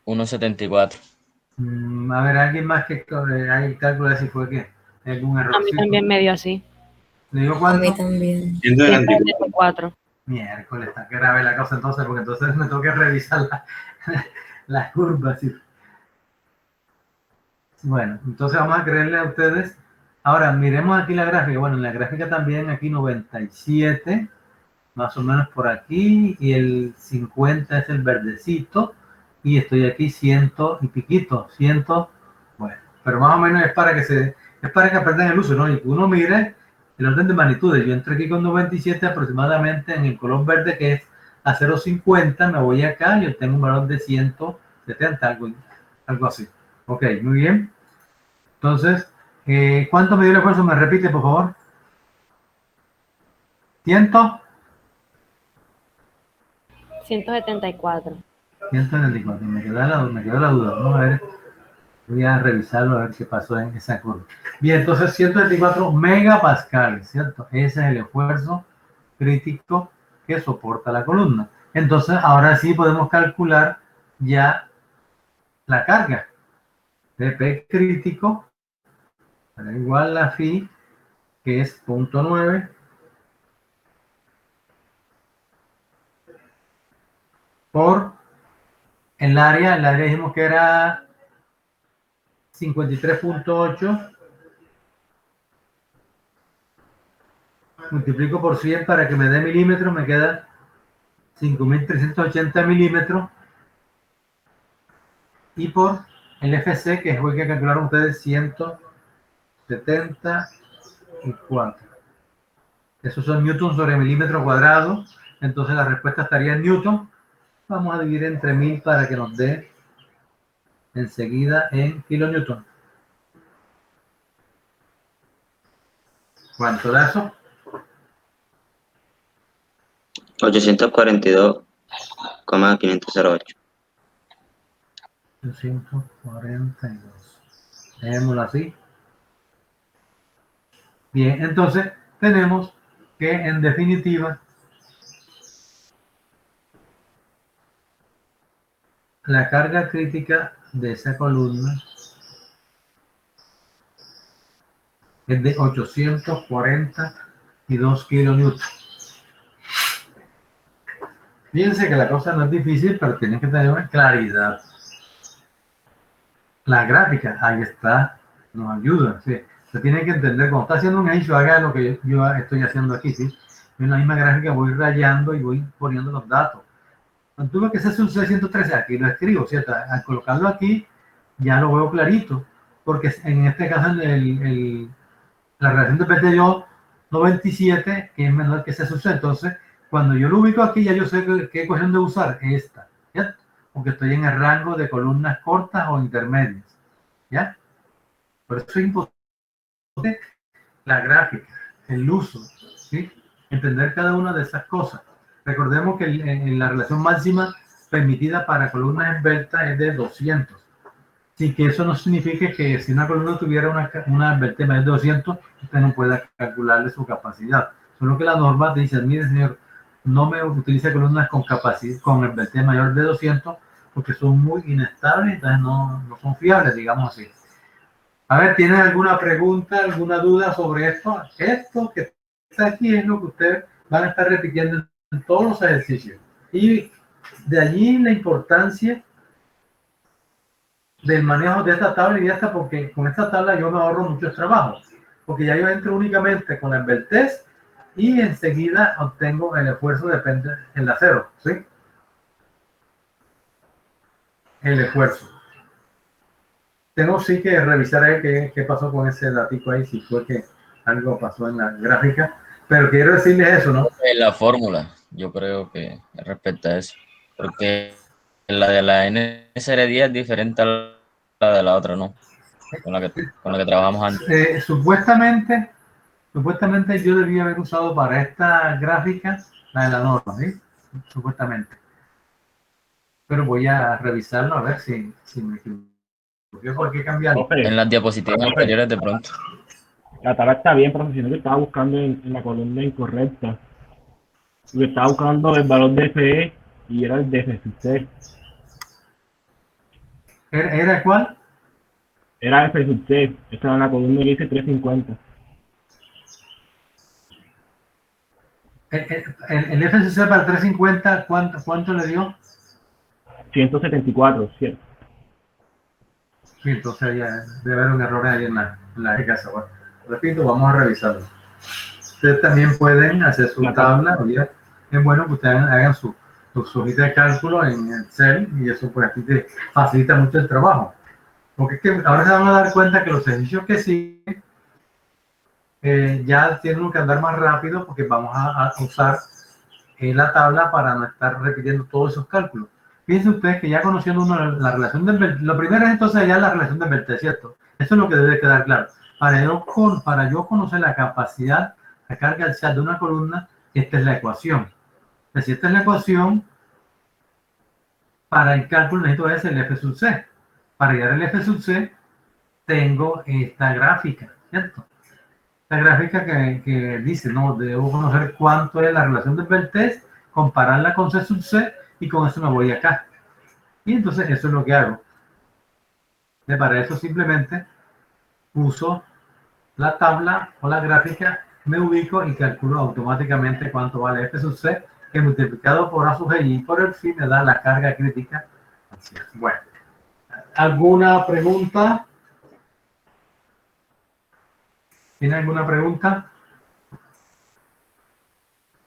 1,74. A ver, alguien más que hay el cálculo de si fue que hay algún A mí errorcito. también me dio así. ¿Le digo A cuánto? mí también. 174. 174. Miércoles, está grave la cosa entonces, porque entonces me tengo que revisar las curvas. ¿Sí? Bueno, entonces vamos a creerle a ustedes. Ahora, miremos aquí la gráfica. Bueno, en la gráfica también aquí 97, más o menos por aquí, y el 50 es el verdecito, y estoy aquí 100 y piquito, 100, bueno, pero más o menos es para que aprendan el uso, ¿no? Y que uno mire el orden de magnitudes. Yo entro aquí con 97 aproximadamente en el color verde, que es a 0,50, me voy acá y obtengo un valor de 170, algo así. Ok, muy bien. Entonces, ¿cuánto me dio el esfuerzo? ¿Me repite, por favor? 100. 174. 174. Me quedó la duda. Vamos a ver. Voy a revisarlo a ver qué pasó en esa curva. Bien, entonces 124 megapascales, ¿cierto? Ese es el esfuerzo crítico que soporta la columna. Entonces, ahora sí podemos calcular ya la carga. P crítico será igual a phi, que es 0.9 por el área dijimos que era 53.8, multiplico por 100 para que me dé milímetros, me queda 5.380 milímetros, y por el FC, que es el que calcularon ustedes, 174. Esos son newtons sobre milímetro cuadrado, entonces la respuesta estaría en newton. Vamos a dividir entre 1000 para que nos dé enseguida en kilonewton. ¿Cuánto da eso? 842,508. 242. Dejémoslo así. Bien, entonces tenemos que en definitiva la carga crítica de esa columna es de 842 kilonewtons. Fíjense que la cosa no es difícil, pero tienen que tener una claridad. La gráfica, ahí está, nos ayuda. ¿Sí? Se tiene que entender, cuando está haciendo un ejercicio, haga lo que yo estoy haciendo aquí, ¿sí? En la misma gráfica voy rayando y voy poniendo los datos. Cuando tuve que hacer un C113, aquí lo escribo, ¿cierto? Al colocarlo aquí, ya lo veo clarito, porque en este caso la relación de PTO 97, que es menor que C113, entonces, cuando yo lo ubico aquí, ya yo sé qué ecuación de usar, esta, ¿ya? Porque estoy en el rango de columnas cortas o intermedias, ¿ya? Por eso es importante la gráfica, el uso, ¿sí? Entender cada una de esas cosas. Recordemos que en la relación máxima permitida para columnas esbeltas es de 200. Así que eso no significa que si una columna tuviera una esbeltez más de 200, usted no pueda calcularle su capacidad. Solo que la norma te dice, mire señor, no me utilice columnas con capacidad, con esbeltez mayor de 200, porque son muy inestables, entonces no son fiables, digamos así. A ver, ¿tienen alguna pregunta, alguna duda sobre esto? Esto que está aquí es lo que ustedes van a estar repitiendo en todos los ejercicios. Y de allí la importancia del manejo de esta tabla y de esta, porque con esta tabla yo me ahorro muchos trabajos, porque ya yo entro únicamente con la esbeltez y enseguida obtengo el esfuerzo, depende del acero, ¿sí? El esfuerzo. Tengo sí que revisar qué pasó con ese datico ahí, si fue que algo pasó en la gráfica, pero quiero decirles eso, ¿no? La fórmula, yo creo que respecto a eso, porque la de la NSR10 es diferente a la de la otra, ¿no? Con la que trabajamos antes. Supuestamente yo debía haber usado para esta gráfica la de la norma, ¿sí? Supuestamente. Pero voy a revisarlo a ver si me equivoco. ¿Por qué cambiarlo? En las diapositivas anteriores de pronto. La tabla está bien, profe, sino que estaba buscando en la columna incorrecta. Yo estaba buscando el valor de FE y era el de FC. ¿Era cuál? Era FC. Esta era la columna que dice 350. El FCC para 350, ¿cuánto le dio? 174, ¿cierto? Sí, entonces ya debe haber un error ahí en la casa. Bueno, repito, vamos a revisarlo. Ustedes también pueden hacer su tabla. Oye, es bueno que ustedes hagan su hojita de cálculo en Excel y eso pues aquí te facilita mucho el trabajo. Porque es que ahora se van a dar cuenta que los ejercicios que siguen ya tienen que andar más rápido porque vamos a usar la tabla para no estar repitiendo todos esos cálculos. Fíjense ustedes que ya conociendo uno la relación de Beltré, lo primero es entonces ya la relación de Beltré, ¿cierto? Eso es lo que debe quedar claro. Para yo conocer la capacidad, la carga axial de una columna, esta es la ecuación. Entonces, esta es la ecuación, para el cálculo necesito es el F sub C. Para llegar al F sub C, tengo esta gráfica, ¿cierto? Esta gráfica que dice, no, debo conocer cuánto es la relación de Beltré, compararla con C sub C, y con eso me voy acá. Y entonces eso es lo que hago. Para eso simplemente uso la tabla o la gráfica, me ubico y calculo automáticamente cuánto vale F sub C que multiplicado por A sub G y por el phi me da la carga crítica. Bueno, ¿alguna pregunta? ¿Tiene alguna pregunta?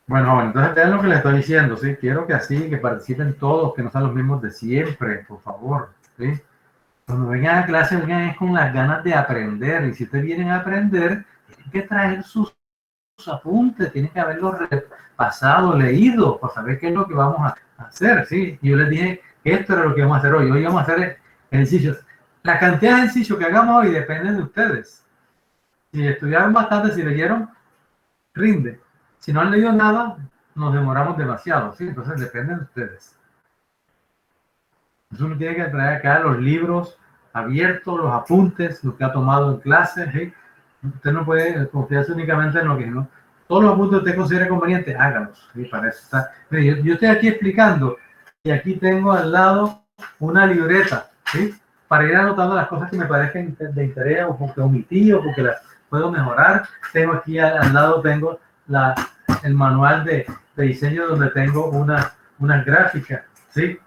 Bueno, entonces vean lo que les estoy diciendo, ¿sí? Quiero que así, que participen todos, que no sean los mismos de siempre, por favor, ¿sí? Cuando vengan a clase, vengan es con las ganas de aprender, y si ustedes vienen a aprender, tienen que traer sus apuntes, tienen que haberlos repasado, leído, para saber qué es lo que vamos a hacer, ¿sí? Y yo les dije que esto era lo que vamos a hacer hoy. Hoy vamos a hacer ejercicios. La cantidad de ejercicios que hagamos hoy depende de ustedes. Si estudiaron bastante, si leyeron, rinde. Si no han leído nada, nos demoramos demasiado, ¿sí? Entonces depende de ustedes. Entonces uno tiene que traer acá los libros abiertos, los apuntes, lo que ha tomado en clase, ¿sí? Usted no puede confiarse únicamente en lo que no. Todos los apuntes que usted considere conveniente, hágalos. ¿Sí? Para eso está. Mire, yo estoy aquí explicando y aquí tengo al lado una libreta, ¿sí? Para ir anotando las cosas que me parezcan de interés o porque omití o porque las puedo mejorar. Tengo aquí al lado, tengo el manual de diseño donde tengo unas gráficas, ¿sí?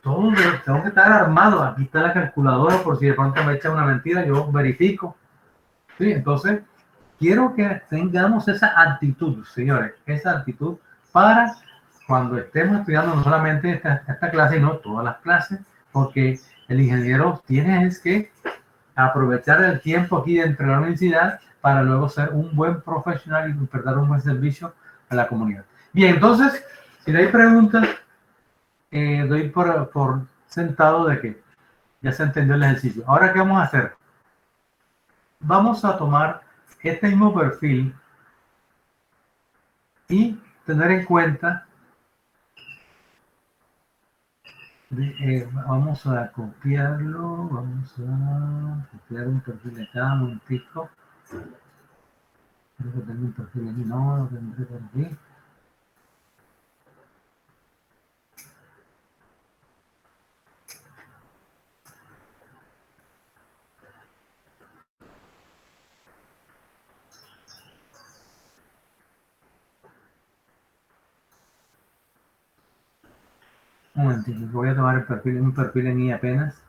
Todo tengo que estar armado. Aquí está la calculadora por si de pronto me echa una mentira, yo verifico. Sí, entonces quiero que tengamos esa actitud, señores, esa actitud para cuando estemos estudiando no solamente esta clase, sino todas las clases, porque el ingeniero tiene que aprovechar el tiempo aquí dentro de la universidad para luego ser un buen profesional y prestar un buen servicio a la comunidad. Bien, entonces, si no hay preguntas, doy por sentado de que ya se entendió el ejercicio. Ahora, ¿qué vamos a hacer? Vamos a tomar este mismo perfil y tener en cuenta, vamos a copiarlo, vamos a copiar un perfil de acá, un momentico. Creo que tengo un perfil aquí, no, lo tendré por aquí. Un momentito, voy a tomar un perfil en I apenas.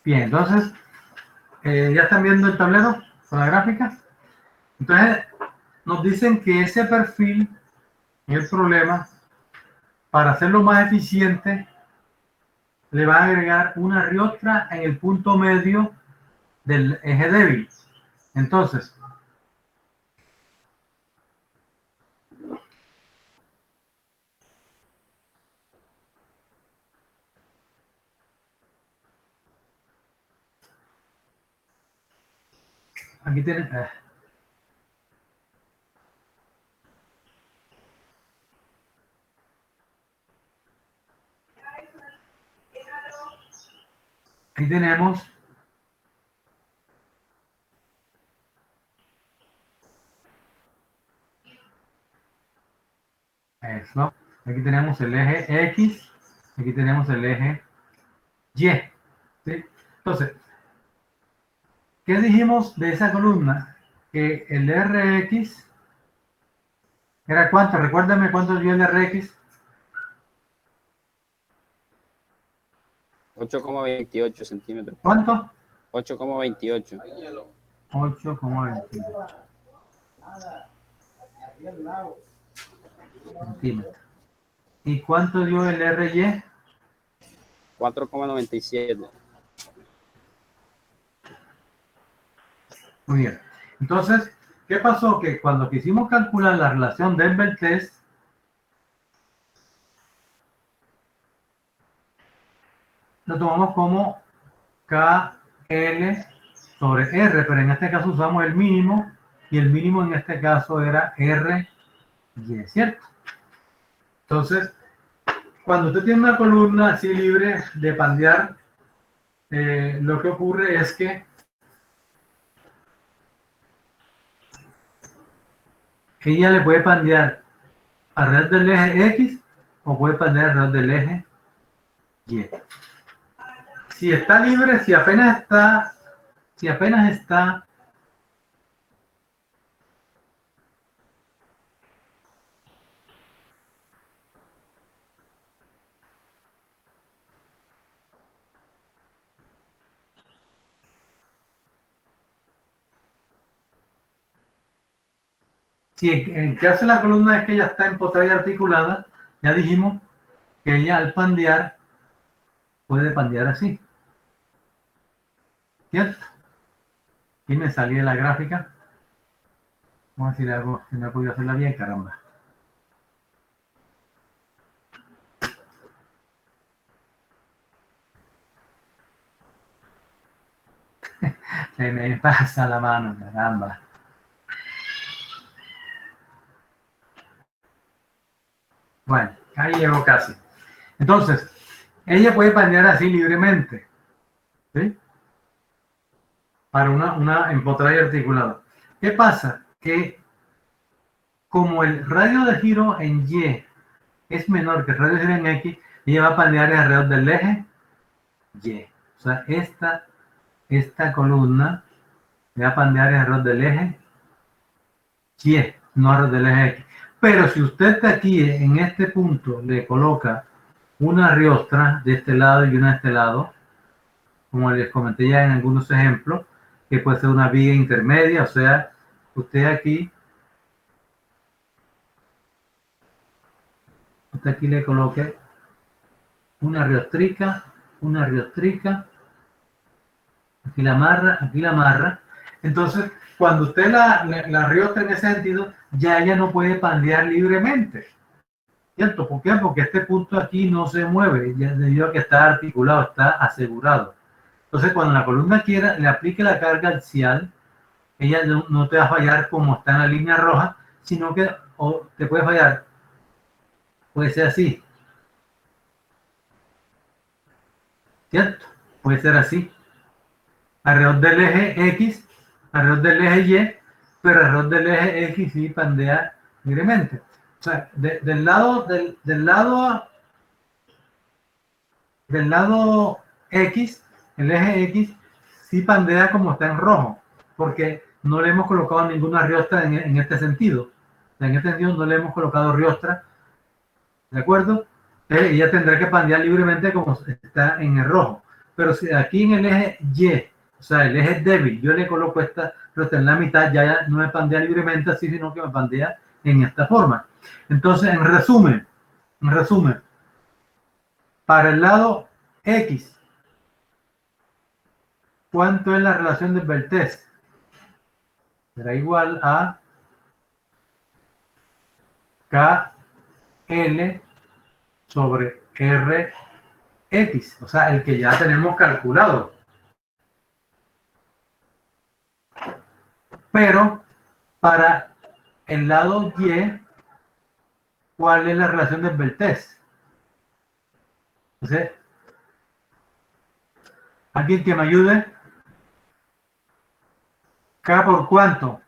Bien, entonces, ¿ya están viendo el tablero con la gráfica? Entonces, nos dicen que ese perfil es el problema. Para hacerlo más eficiente, le va a agregar una riostra en el punto medio del eje débil. Entonces, aquí tienen... Aquí tenemos eso. Aquí tenemos el eje X, aquí tenemos el eje Y. ¿Sí? Entonces, ¿qué dijimos de esa columna? Que el RX era cuánto, recuérdame cuánto dio el RX. 8,28 centímetros. ¿Cuánto? 8,28. 8,28 centímetros. ¿Y cuánto dio el RY? 4,97. Muy bien. Entonces, ¿qué pasó? Que cuando quisimos calcular la relación Denver-Test, lo tomamos como KL sobre R, pero en este caso usamos el mínimo, y el mínimo en este caso era RY, ¿cierto? Entonces, cuando usted tiene una columna así libre de pandear, lo que ocurre es que ella le puede pandear alrededor del eje X o puede pandear alrededor del eje Y. Si está libre, si apenas está si el que hace la columna es que ella está empotrada y articulada, ya dijimos que ella al pandear puede pandear así, ¿cierto? Y me salí de la gráfica. Vamos a decir algo que no he podido hacerla bien, caramba. Se me pasa la mano, caramba. Bueno, ahí llegó casi. Entonces, ella puede pandear así libremente, ¿sí? Para una empotrada y articulada. ¿Qué pasa? Que como el radio de giro en Y es menor que el radio de giro en X, ella va a pandear alrededor del eje Y. O sea, esta columna va a pandear alrededor del eje Y, no alrededor del eje X. Pero si usted de aquí, en este punto, le coloca una riostra de este lado y una de este lado, como les comenté ya en algunos ejemplos, que puede ser una viga intermedia, o sea, usted aquí le coloque una riostrica, aquí la amarra. Entonces, cuando usted la riostra en ese sentido, ya ella no puede pandear libremente, ¿cierto? ¿Por qué? Porque este punto aquí no se mueve, ya debido a que está articulado, está asegurado. Entonces, cuando la columna quiera, le aplique la carga axial, ella no te va a fallar como está en la línea roja, sino que te puede fallar, puede ser así, ¿cierto? Puede ser así, alrededor del eje X, alrededor del eje Y, pero alrededor del eje X sí pandea libremente. O sea, del lado X, el eje X sí pandea como está en rojo, porque no le hemos colocado ninguna riostra en este sentido. En este sentido no le hemos colocado riostra, ¿de acuerdo? Ella tendrá que pandear libremente como está en el rojo. Pero si aquí en el eje Y, o sea, el eje débil, yo le coloco esta riostra en la mitad, ya no me pandea libremente así, sino que me pandea en esta forma. Entonces, en resumen, para el lado X, ¿cuánto es la relación de Beltès? Será igual a KL sobre RX, o sea, el que ya tenemos calculado. Pero para el lado Y, ¿cuál es la relación de Beltès? Entonces, ¿alguien que me ayude? ¿K por cuánto?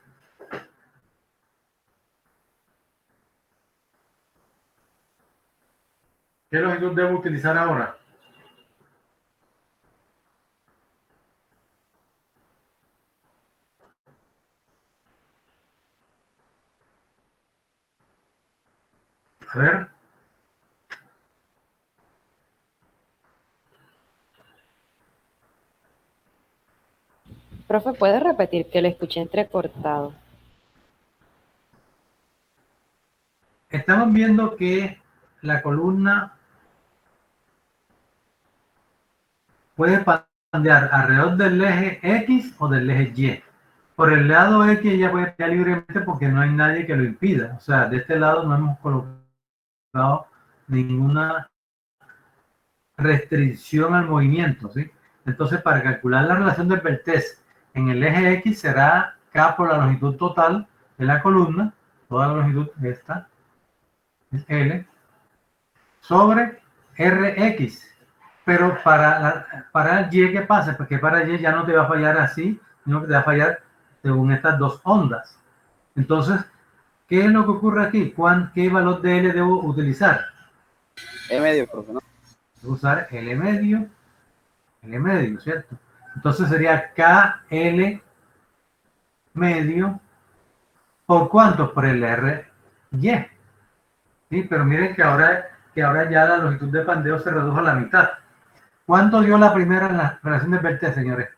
¿Qué longitud debo utilizar ahora? A ver. Profe, ¿puede repetir que le escuché entrecortado? Estamos viendo que la columna puede pandear alrededor del eje X o del eje Y. Por el lado X ella puede pandear libremente porque no hay nadie que lo impida. O sea, de este lado no hemos colocado ninguna restricción al movimiento, ¿sí? Entonces, para calcular la relación del vertez en el eje X será K por la longitud total de la columna, toda la longitud esta es L, sobre Rx. Pero para el Y, ¿qué pasa? Porque para Y ya no te va a fallar así, sino que te va a fallar según estas dos ondas. Entonces, ¿qué es lo que ocurre aquí? ¿Qué valor de L debo utilizar? E medio, profe, ¿no? Debo usar L medio, ¿cierto? Entonces sería KL medio, ¿por cuánto? Por el RY. ¿Sí? Pero miren que ahora ya la longitud de pandeo se redujo a la mitad. ¿Cuánto dio la primera en la relación de vertez, señores?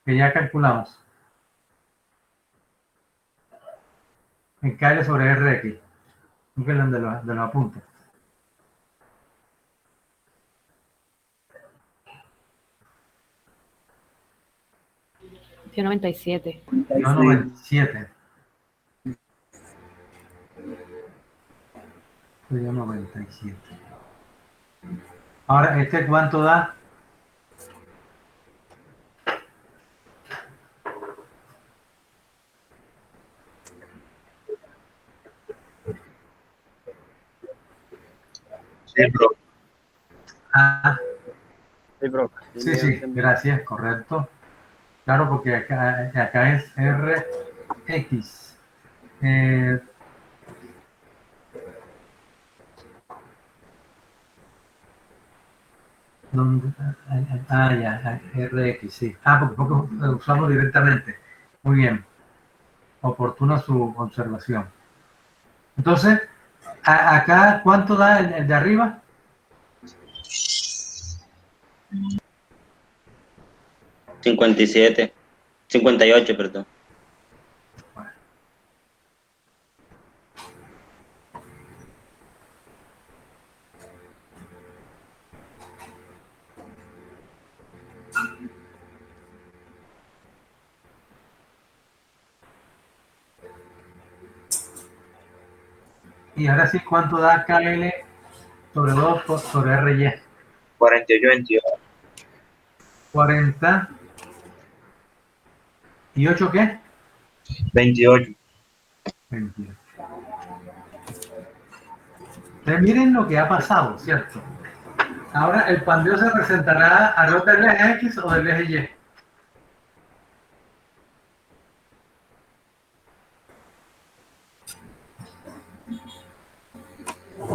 Que ya calculamos. En KL sobre RX. Busquen de los apuntes. Dio 97. No, 97. Dio 97. Ahora, ¿este cuánto da? Sí, profe. Ah, Sí, profe. sí, gracias, correcto. Claro, porque acá es RX. Ya, RX, sí. Porque usamos directamente. Muy bien. Oportuna su observación. Entonces, acá, ¿cuánto da el de arriba? 57. 58, perdón. Y ahora sí, ¿cuánto da KL sobre 2 sobre RY? 48, 22. 40. ¿Y 8 qué? 28. 28. Entonces, miren lo que ha pasado, ¿cierto? Ahora, ¿el pandeo se presentará alrededor del eje X o del eje Y?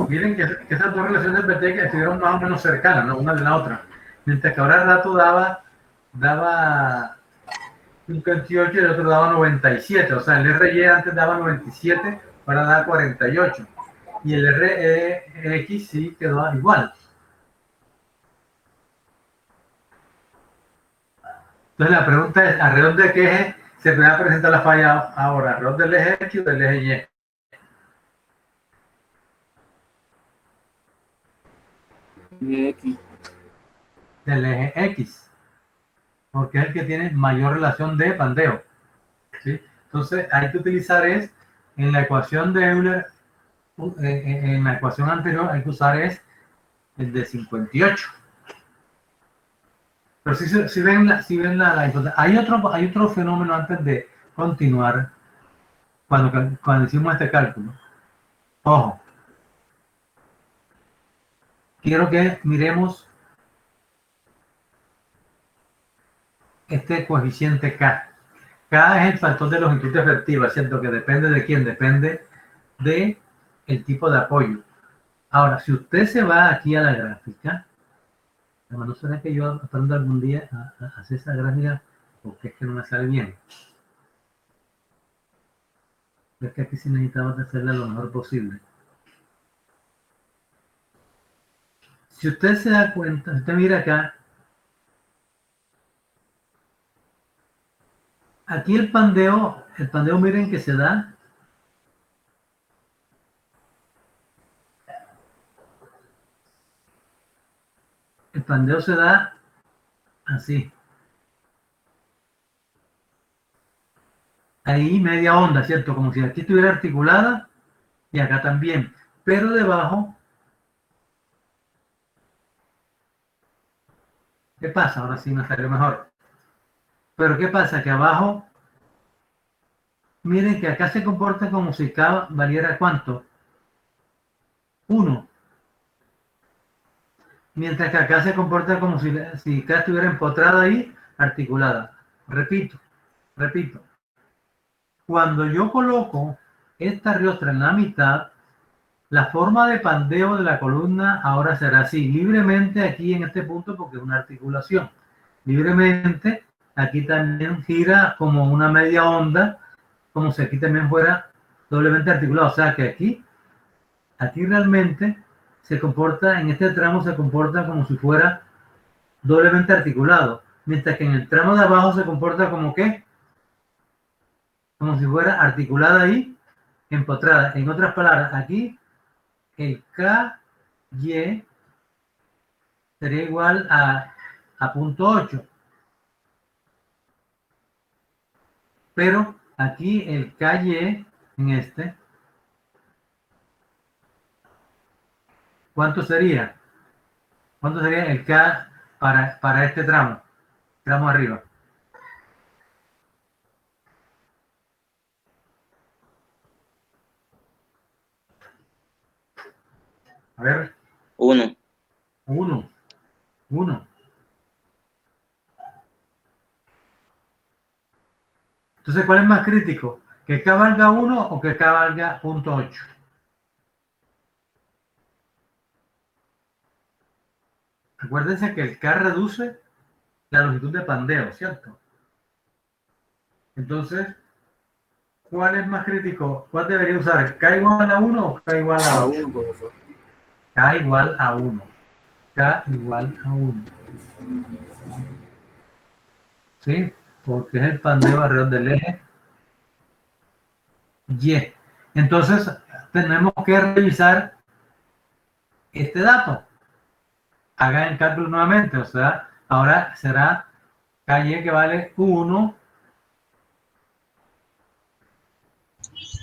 Miren que esas dos relaciones verticales que estuvieron más o menos cercanas, ¿no? Una de la otra. Mientras que ahora al rato daba 58 y el otro daba 97. O sea, el RY antes daba 97, ahora da 48. Y el RX sí quedó igual. Entonces la pregunta es, ¿alrededor de qué eje se va a presentar la falla ahora? ¿Alrededor del eje X o del eje Y? X. Del eje X, porque es el que tiene mayor relación de pandeo, ¿sí? Entonces hay que utilizar en la ecuación de Euler, en la ecuación anterior hay que usar el de 58. Pero si ven la importancia. Hay otro fenómeno antes de continuar cuando hicimos este cálculo. Ojo. Quiero que miremos este coeficiente K. K es el factor de longitud efectiva, ¿cierto? Que depende de quién, depende de el tipo de apoyo. Ahora, si usted se va aquí a la gráfica, ¿no será que yo aprendo algún día a hacer esa gráfica? Porque es que no me sale bien. Es que aquí sí necesitamos hacerla lo mejor posible. Si usted se da cuenta, si usted mira acá, aquí el pandeo miren que se da el pandeo se da así. Ahí media onda, ¿cierto? Como si aquí estuviera articulada y acá también. Pero debajo ¿Qué pasa? Ahora sí me salió mejor. Pero ¿qué pasa? Que abajo, miren que acá se comporta como si K valiera ¿cuánto? 1. Mientras que acá se comporta como si K estuviera empotrada ahí, articulada. Repito. Cuando yo coloco esta riostra en la mitad, la forma de pandeo de la columna ahora será así, libremente aquí en este punto porque es una articulación. Libremente, aquí también gira como una media onda, como si aquí también fuera doblemente articulado. O sea que aquí realmente se comporta, en este tramo se comporta como si fuera doblemente articulado. Mientras que en el tramo de abajo se comporta como ¿qué? Como si fuera articulada ahí, empotrada. En otras palabras, aquí el KY sería igual a punto 8. Pero aquí el KY en este, ¿cuánto sería? ¿Cuánto sería el K para este tramo? Tramo arriba. A ver. 1. 1. Entonces, ¿cuál es más crítico? ¿Que K valga 1 o que K valga punto 8? Acuérdense que el K reduce la longitud de pandeo, ¿cierto? Entonces, ¿cuál es más crítico? ¿Cuál debería usar? ¿K igual a 1 o K igual a 8? 1, profesor. K igual a 1. K igual a 1. ¿Sí? Porque es el pandeo alrededor del eje Y. Entonces, tenemos que revisar este dato. Hagan el cálculo nuevamente. O sea, ahora será KY que vale 1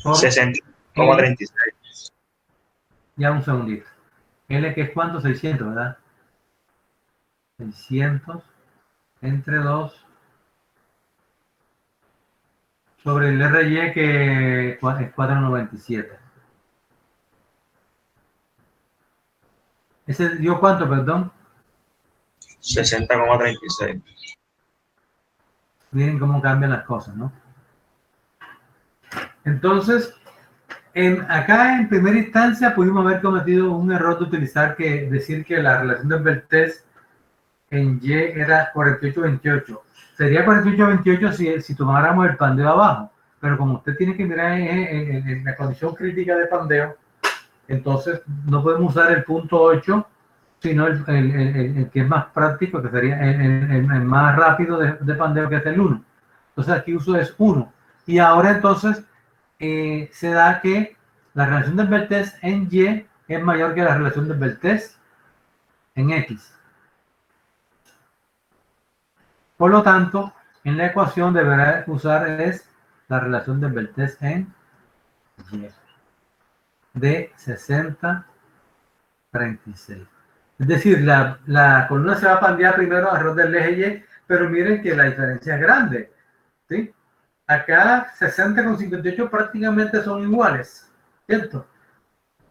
por 60,36. Ya un segundito. L que es cuánto? 600, ¿verdad? 600 entre 2 sobre el RY que es 497. ¿Ese dio cuánto, perdón? 60,36. Miren cómo cambian las cosas, ¿no? Entonces, acá en primera instancia pudimos haber cometido un error de decir que la relación de Berthes en Y era 48-28. Sería 48-28 si tomáramos el pandeo abajo, pero como usted tiene que mirar en la condición crítica de pandeo, entonces no podemos usar el punto 8, sino el que es más práctico, que sería el más rápido de pandeo, que es el 1. Entonces aquí uso es 1. Y ahora entonces se da que la relación de Berthes en Y es mayor que la relación de Berthes en X. Por lo tanto, en la ecuación deberá usar es la relación de Berthes en Y de 60-36. Es decir, la columna se va a pandear primero alrededor del eje Y, pero miren que la diferencia es grande, ¿sí? Acá 60,58 prácticamente son iguales, ¿cierto?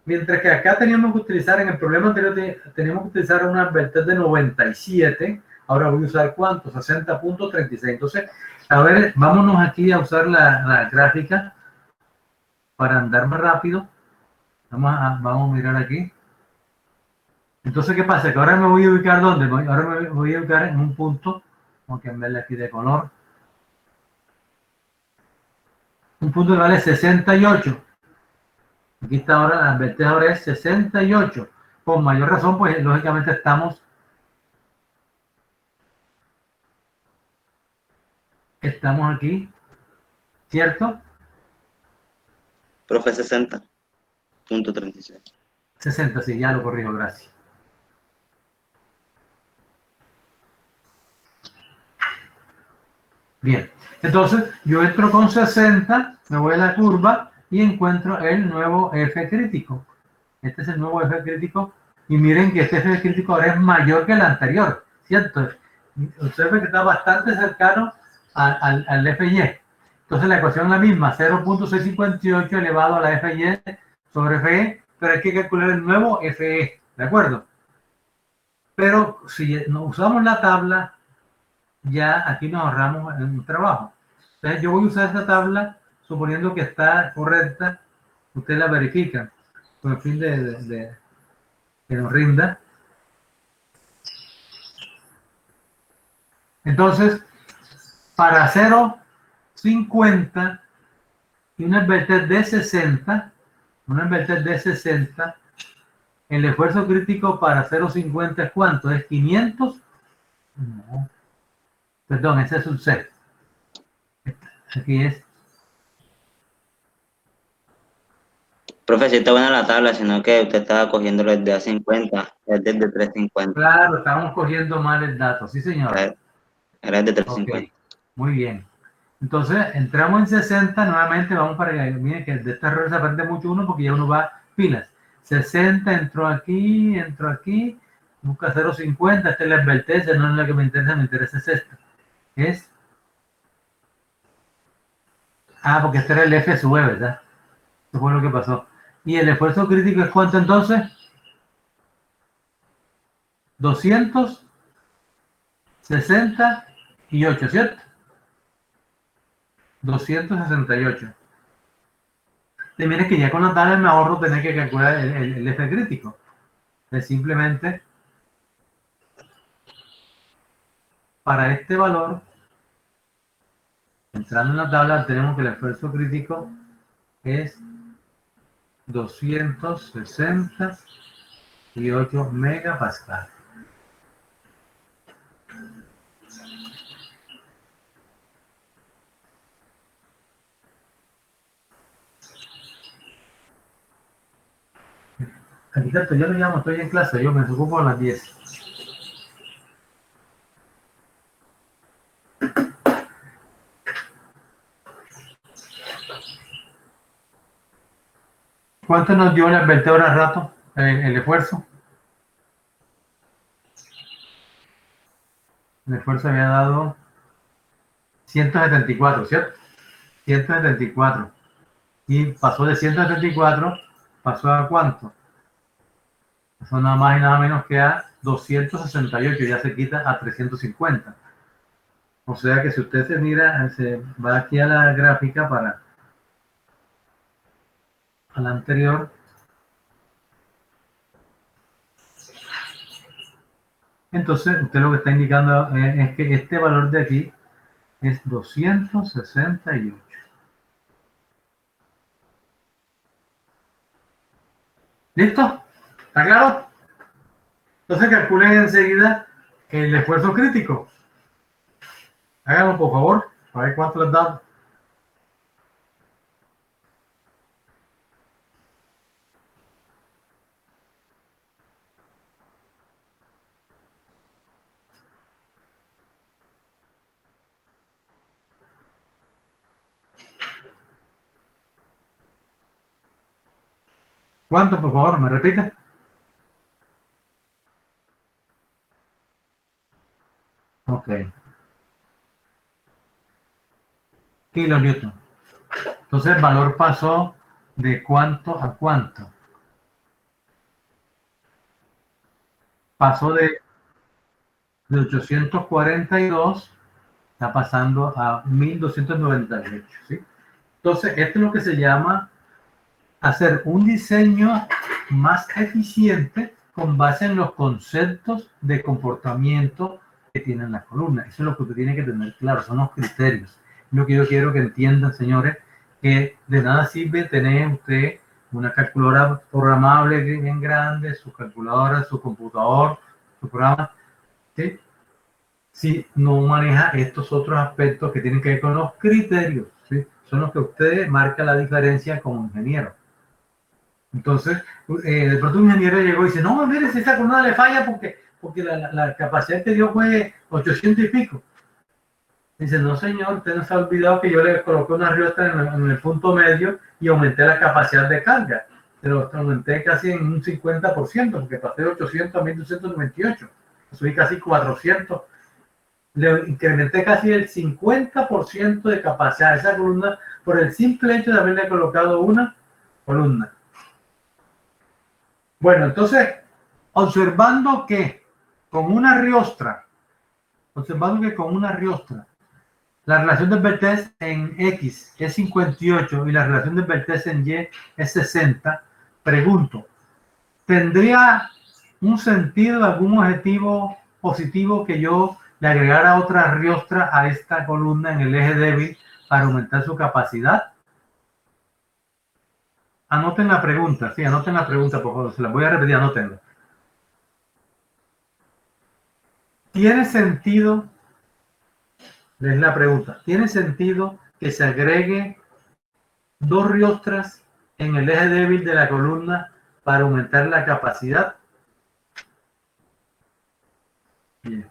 Mientras que acá teníamos que utilizar, en el problema anterior teníamos que utilizar una Berthes de 97, ahora voy a usar ¿cuánto? 60.36. Entonces, a ver, vámonos aquí a usar la gráfica para andar más rápido. Vamos a mirar aquí. Entonces, ¿qué pasa? Que ahora me voy a ubicar ¿dónde? Ahora me voy a ubicar en un punto, vamos a cambiarle aquí de color. Un punto que vale 68. Aquí está ahora, la Berthes ahora es 68. Con mayor razón, pues lógicamente estamos aquí, ¿cierto? Profe, 60.36. 60, sí, ya lo corrijo, gracias. Bien, entonces yo entro con 60, me voy a la curva y encuentro el nuevo F crítico. Este es el nuevo F crítico y miren que este F crítico ahora es mayor que el anterior, ¿cierto? Observe que está bastante cercano al FY. Entonces la ecuación es la misma, 0.658 elevado a la FY sobre FE, pero hay que calcular el nuevo FE, ¿de acuerdo? Pero si no usamos la tabla, ya aquí nos ahorramos un trabajo. Entonces yo voy a usar esta tabla, suponiendo que está correcta, ustedes la verifican, con el fin de que nos rinda. Entonces, para 0.50 y una Inverter de 60, el esfuerzo crítico para 0.50 es ¿cuánto? ¿Es 500? No. Perdón, ese es un C. Aquí es. Profe, sí está buena la tabla, sino que usted estaba cogiéndolo desde A50, es desde 350. Claro, estamos cogiendo mal el dato, sí señor. Era desde 350. Okay. Muy bien. Entonces, entramos en 60, nuevamente vamos para allá. Miren que de esta error se aprende mucho uno porque ya uno va pilas. 60, entró aquí, busca 0.50, esta es la advertencia, no es la que me interesa es esta. Es. Porque este era el F sub E, ¿verdad? Eso fue lo que pasó. ¿Y el esfuerzo crítico es cuánto entonces? 268, ¿cierto? 268. Y miren que ya con la tabla me ahorro tener que calcular el F crítico. Es simplemente para este valor, entrando en la tabla, tenemos que el esfuerzo crítico es 268 megapascal. Arquitecto, yo lo llamo, estoy en clase, yo me ocupo a las 10. ¿Cuánto nos dio la vertebra rato, el esfuerzo? El esfuerzo había dado 174, ¿cierto? 174. Y pasó de 174, pasó a ¿cuánto? Pasó nada más y nada menos que a 268, ya se quita a 350. O sea que si usted se mira, se va aquí a la gráfica para a la anterior. Entonces, usted lo que está indicando es que este valor de aquí es 268. ¿Listo? ¿Está claro? Entonces calculen enseguida el esfuerzo crítico. Háganlo, por favor, para ver cuánto les da. ¿Cuánto, por favor? ¿Me repite? Ok. Kilonewton. Entonces el valor pasó de cuánto a cuánto. Pasó de 842, está pasando a 1298. ¿Sí? Entonces esto es lo que se llama hacer un diseño más eficiente con base en los conceptos de comportamiento que tienen las columnas. Eso es lo que usted tiene que tener claro, son los criterios. Lo que yo quiero que entiendan, señores, que de nada sirve tener usted una calculadora programable bien grande, su calculadora, su computador, su programa, ¿sí? Si no maneja estos otros aspectos que tienen que ver con los criterios, ¿sí? Son los que usted marca la diferencia como ingeniero. Entonces, de pronto un ingeniero llegó y dice, no, mire, si esa columna le falla porque la capacidad que dio fue 800 y pico. Dice, no señor, usted no se ha olvidado que yo le coloqué una riota en el punto medio y aumenté la capacidad de carga. Pero aumenté casi en un 50%, porque pasé de 800 a 1298. Subí casi 400 le incrementé casi el 50% de capacidad de esa columna por el simple hecho de haberle colocado una columna. Bueno, entonces, observando que con una riostra, la relación del vértex en X es 58 y la relación del vértex en Y es 60, pregunto, ¿tendría un sentido, algún objetivo positivo que yo le agregara otra riostra a esta columna en el eje débil para aumentar su capacidad? Anoten la pregunta, sí, anoten la pregunta, por favor, se la voy a repetir, anotenla. ¿Tiene sentido? Es la pregunta. ¿Tiene sentido que se agregue dos riostras en el eje débil de la columna para aumentar la capacidad? Bien.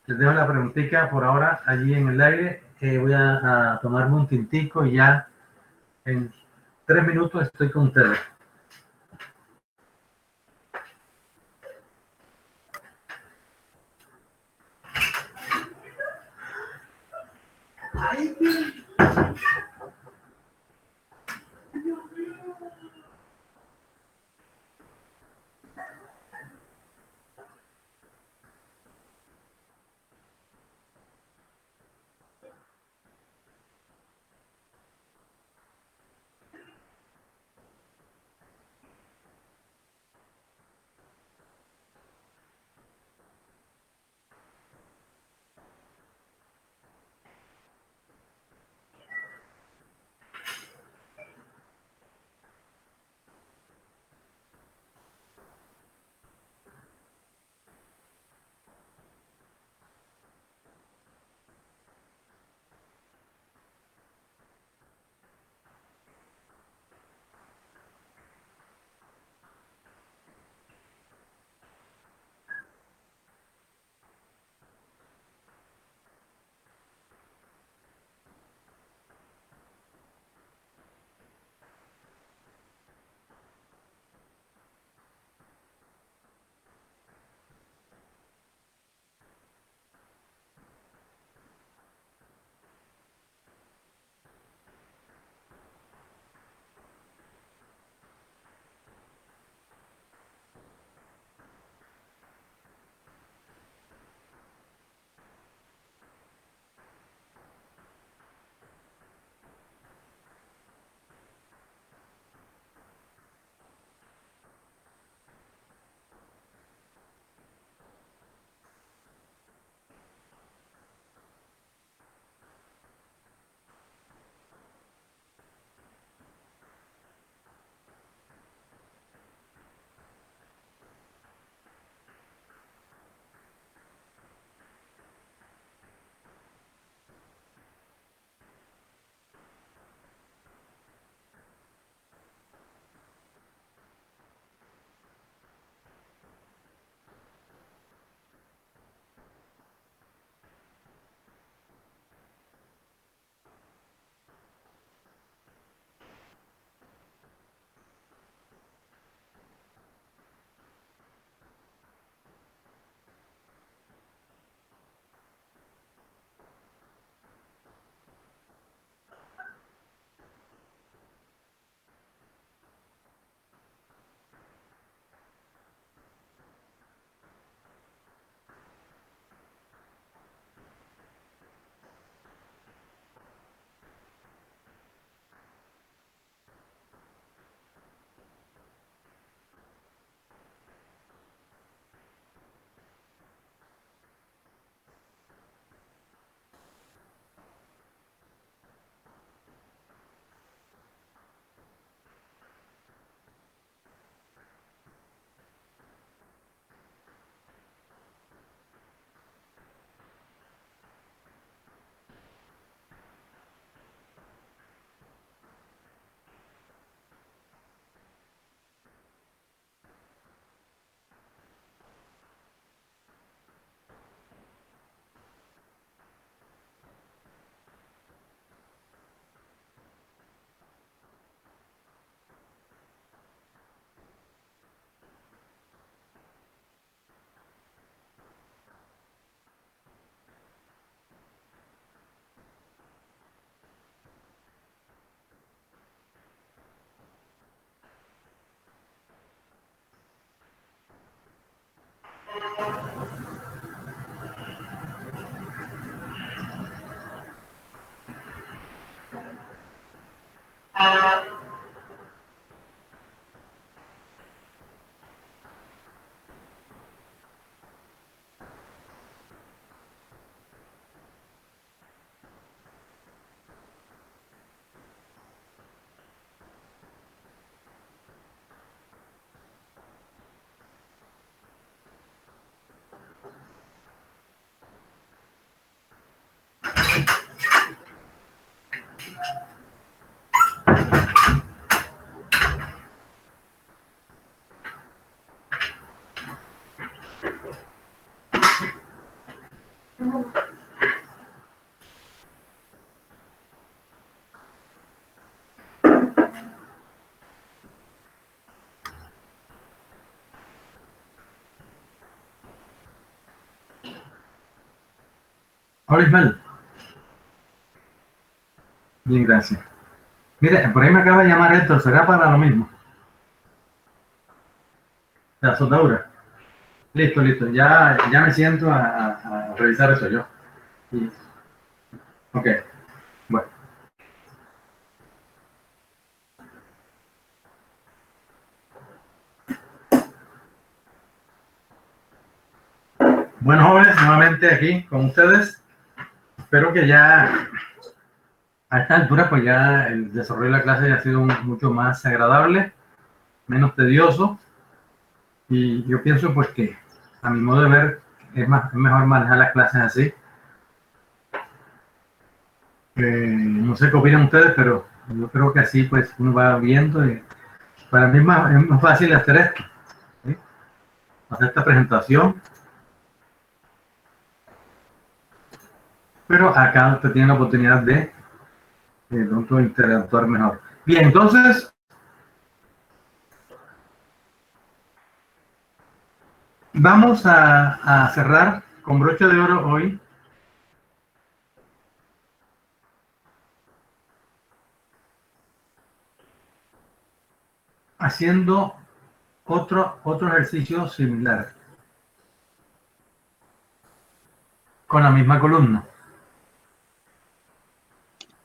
Les dejo la preguntita por ahora allí en el aire. Voy a tomarme un tintico y ya en 3 minutos estoy con ustedes. Hola Ismael. Bien, gracias. Mire, por ahí me acaba de llamar Héctor, será para lo mismo. La soldadura. Listo, listo. Ya me siento a revisar eso yo. Y- ok, bueno. Bueno, jóvenes, nuevamente aquí con ustedes. Espero que ya a esta altura, pues ya el desarrollo de la clase haya sido mucho más agradable, menos tedioso. Y yo pienso, pues, que a mi modo de ver, es mejor manejar las clases así. No sé qué opinan ustedes, pero yo creo que así, pues, uno va viendo. Y para mí es más fácil hacer esto, ¿sí? Hacer esta presentación. Pero acá usted tiene la oportunidad de pronto interactuar mejor. Bien, entonces vamos a cerrar con broche de oro hoy haciendo otro ejercicio similar con la misma columna.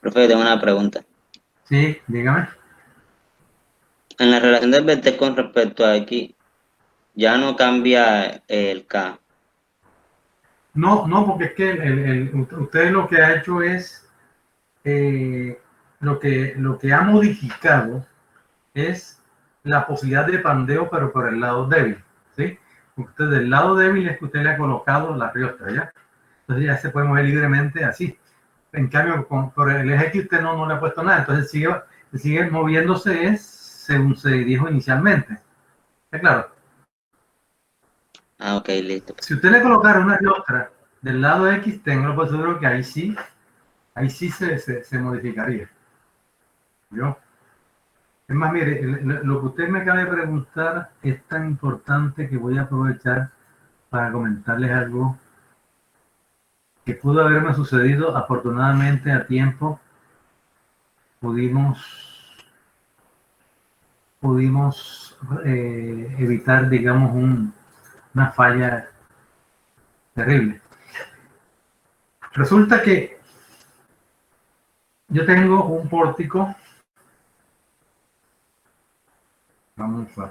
Profe, tengo una pregunta. Sí, dígame. En la relación del vector con respecto a X, ya no cambia el K. No, no, porque es que usted lo que ha hecho es, lo que ha modificado es la posibilidad de pandeo, pero por el lado débil, ¿sí? Usted del lado débil es que usted le ha colocado la riostra, ¿ya? Entonces ya se puede mover libremente así. En cambio, por el eje X usted no le ha puesto nada, entonces sigue moviéndose según se dijo inicialmente. ¿Está claro? Ah, ok, listo. Si usted le colocara una riostra del lado X, tengo por seguro que ahí sí se modificaría. ¿Yo? Es más, mire, lo que usted me acaba de preguntar es tan importante que voy a aprovechar para comentarles algo que pudo haberme sucedido. Afortunadamente a tiempo pudimos evitar, digamos, una falla terrible. Resulta que yo tengo un pórtico. Vamos a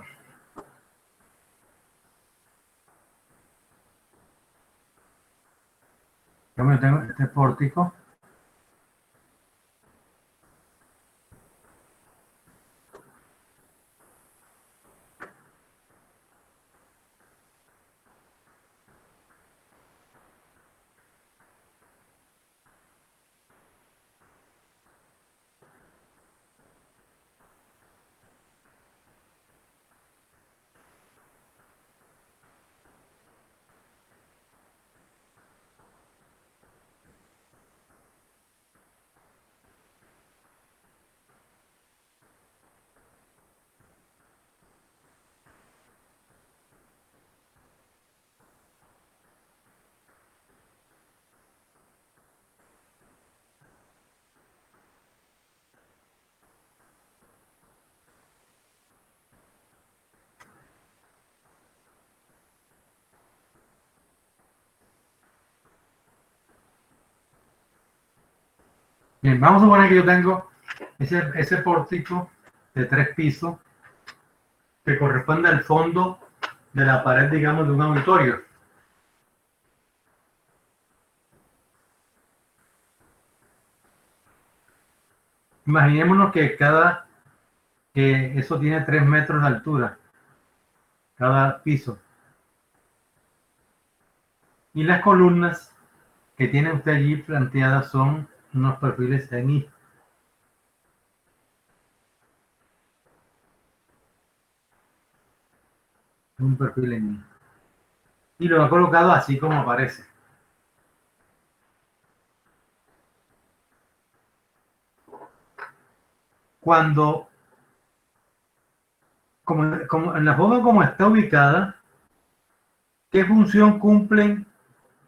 yo tengo este pórtico. Bien, vamos a suponer que yo tengo ese pórtico de 3 pisos que corresponde al fondo de la pared, digamos, de un auditorio. Imaginémonos que eso tiene 3 metros de altura, cada piso. Y las columnas que tiene usted allí planteadas son unos perfiles en I. Un perfil en I. Y lo ha colocado así como aparece. Cuando, como en la forma como está ubicada, ¿qué función cumplen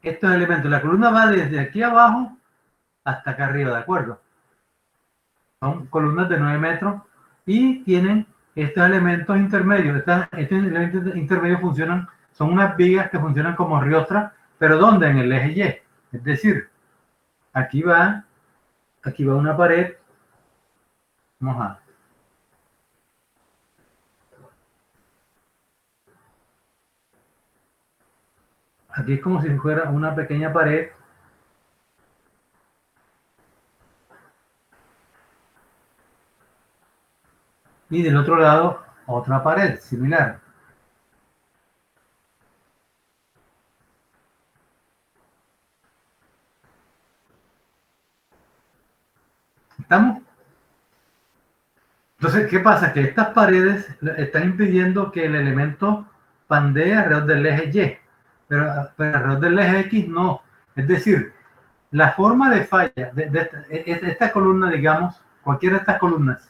estos elementos? La columna va desde aquí abajo hasta acá arriba, ¿de acuerdo? Son columnas de 9 metros y tienen estos elementos intermedios. Estos elementos intermedios funcionan, son unas vigas que funcionan como riostras, pero ¿dónde? En el eje Y. Es decir, aquí va una pared. Vamos a... Aquí es como si fuera una pequeña pared. Y del otro lado, otra pared similar. ¿Estamos? Entonces, ¿qué pasa? Que estas paredes están impidiendo que el elemento pandee alrededor del eje Y, pero alrededor del eje X no. Es decir, la forma de falla de esta columna, digamos, cualquiera de estas columnas,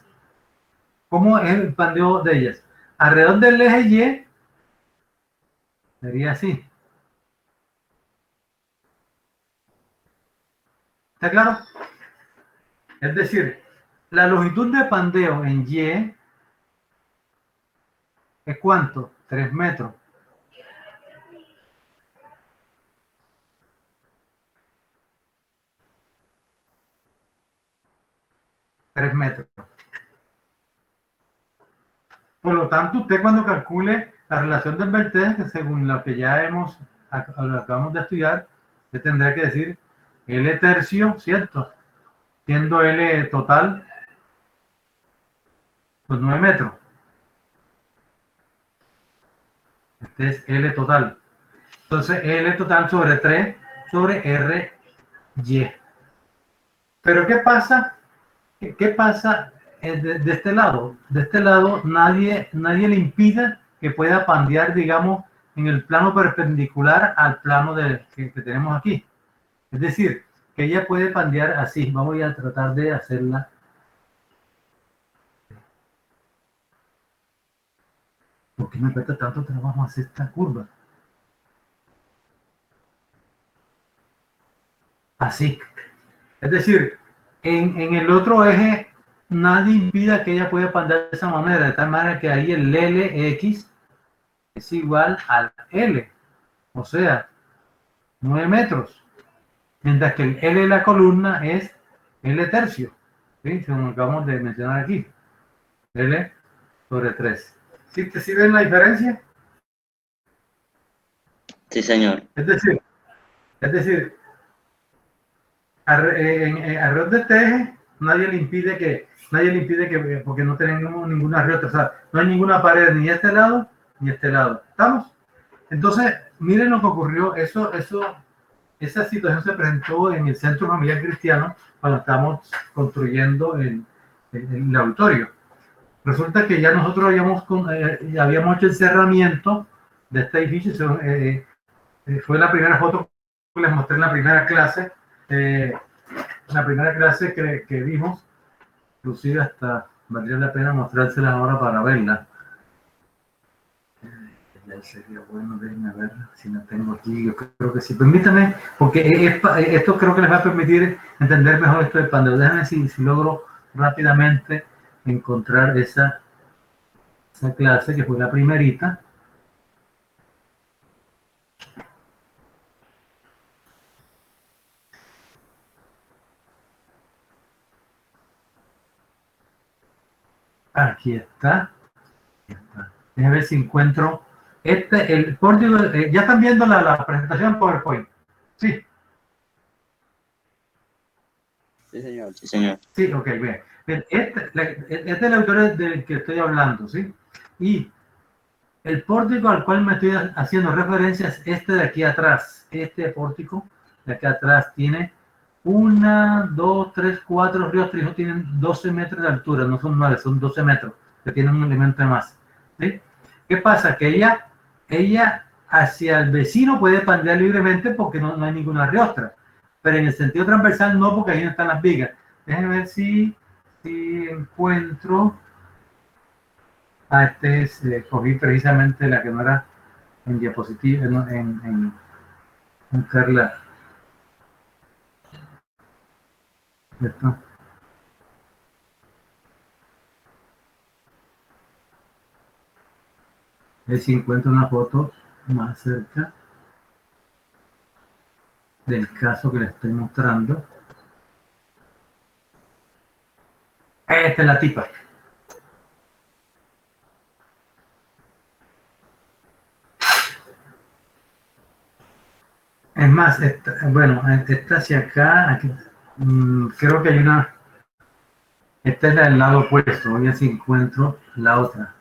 ¿cómo es el pandeo de ellas? Alrededor del eje Y sería así. ¿Está claro? Es decir, la longitud de pandeo en Y es ¿cuánto? 3 metros. Por lo tanto, usted cuando calcule la relación del vertex, según lo que ya lo acabamos de estudiar, usted tendrá que decir L tercio, ¿cierto? Siendo L total, pues 9 metros. Este es L total. Entonces, L total sobre 3 sobre R, Y. Pero ¿qué pasa? ¿Qué pasa de este lado? De este lado nadie le impide que pueda pandear, digamos, en el plano perpendicular al plano que tenemos aquí. Es decir, que ella puede pandear así. Vamos a tratar de hacerla. ¿Por qué me cuesta tanto trabajo hacer esta curva? Así. Es decir, en el otro eje nadie impida que ella pueda pandear de esa manera, de tal manera que ahí el LX es igual al L, o sea, 9 metros, mientras que el L de la columna es L tercio, ¿sí? Como acabamos de mencionar aquí, L sobre 3. ¿Sí ven la diferencia? Sí, señor. Es decir, alrededor de este eje nadie le impide que, porque no tenemos ninguna riota, o sea, no hay ninguna pared ni este lado ni este lado. ¿Estamos? Entonces, miren lo que ocurrió. Esa situación se presentó en el Centro Familiar Cristiano cuando estábamos construyendo el auditorio. Resulta que ya nosotros habíamos hecho el cerramiento de este edificio. Fue la primera foto que les mostré en la primera clase. Que vimos, inclusive hasta valdría la pena mostrárselas ahora para verla. Ya sería bueno, déjenme ver si la tengo aquí. Yo creo que sí. Permítame, porque esto creo que les va a permitir entender mejor esto del pandeo. Déjenme ver si logro rápidamente encontrar esa clase que fue la primerita. Aquí está. Déjame ver si encuentro el pórtico. Ya están viendo la presentación en PowerPoint. Sí, Sí, señor. Sí, señor. sí, ok, bien. Bien, este es el autor del que estoy hablando, ¿sí? Y el pórtico al cual me estoy haciendo referencia es este de aquí atrás. Este pórtico de aquí atrás tiene 1, 2, 3, 4 ríos trijos, tienen 12 metros de altura, no son 9, son 12 metros, que tienen un elemento de más. ¿Sí? ¿Qué pasa? Que ella hacia el vecino puede pandear libremente porque no hay ninguna riostra, pero en el sentido transversal no, porque ahí no están las vigas. Déjenme ver si encuentro. Cogí precisamente la que no era en diapositiva, en Carla. Esto. Si encuentro una foto más cerca del caso que les estoy mostrando. Esta es la tipa. Es más, bueno, esta hacia acá, aquí, creo que hay una. Esta es la del lado opuesto. Voy a ver si encuentro la otra.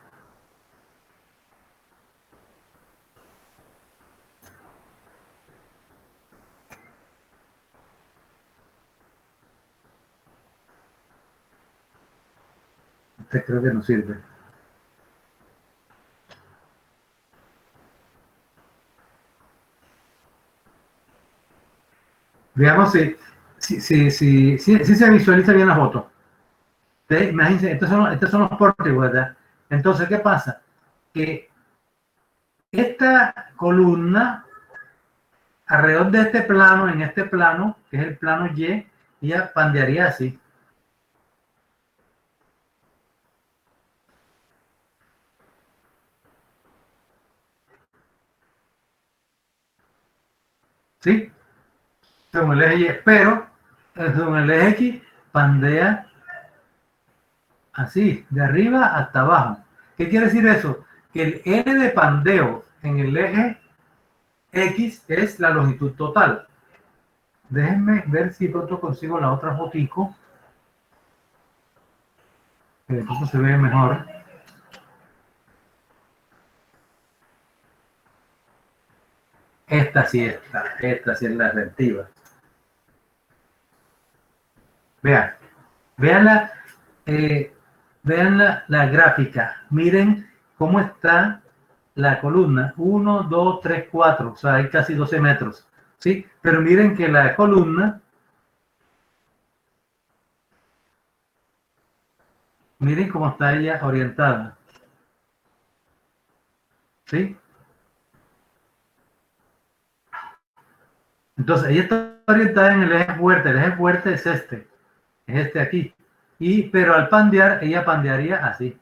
Esta creo que no sirve. Veamos si se visualiza bien la foto. Imagínense, estos son los pórticos, ¿verdad? Entonces, ¿qué pasa? Que esta columna, alrededor de este plano, en este plano, que es el plano Y, ella pandearía así. ¿Sí? Según el eje Y, pero según el eje X, pandea así, de arriba hasta abajo. ¿Qué quiere decir eso? Que el N de pandeo en el eje X es la longitud total. Déjenme ver si pronto consigo la otra fotico. Que de pronto se ve mejor. Esta sí es la efectiva. Vean la gráfica. Miren cómo está la columna. 1, 2, 3, 4. O sea, hay casi 12 metros. ¿Sí? Pero miren que la columna, miren cómo está ella orientada. ¿Sí? Entonces, ella está orientada en el eje fuerte. El eje fuerte es este aquí. Pero al pandear, ella pandearía así.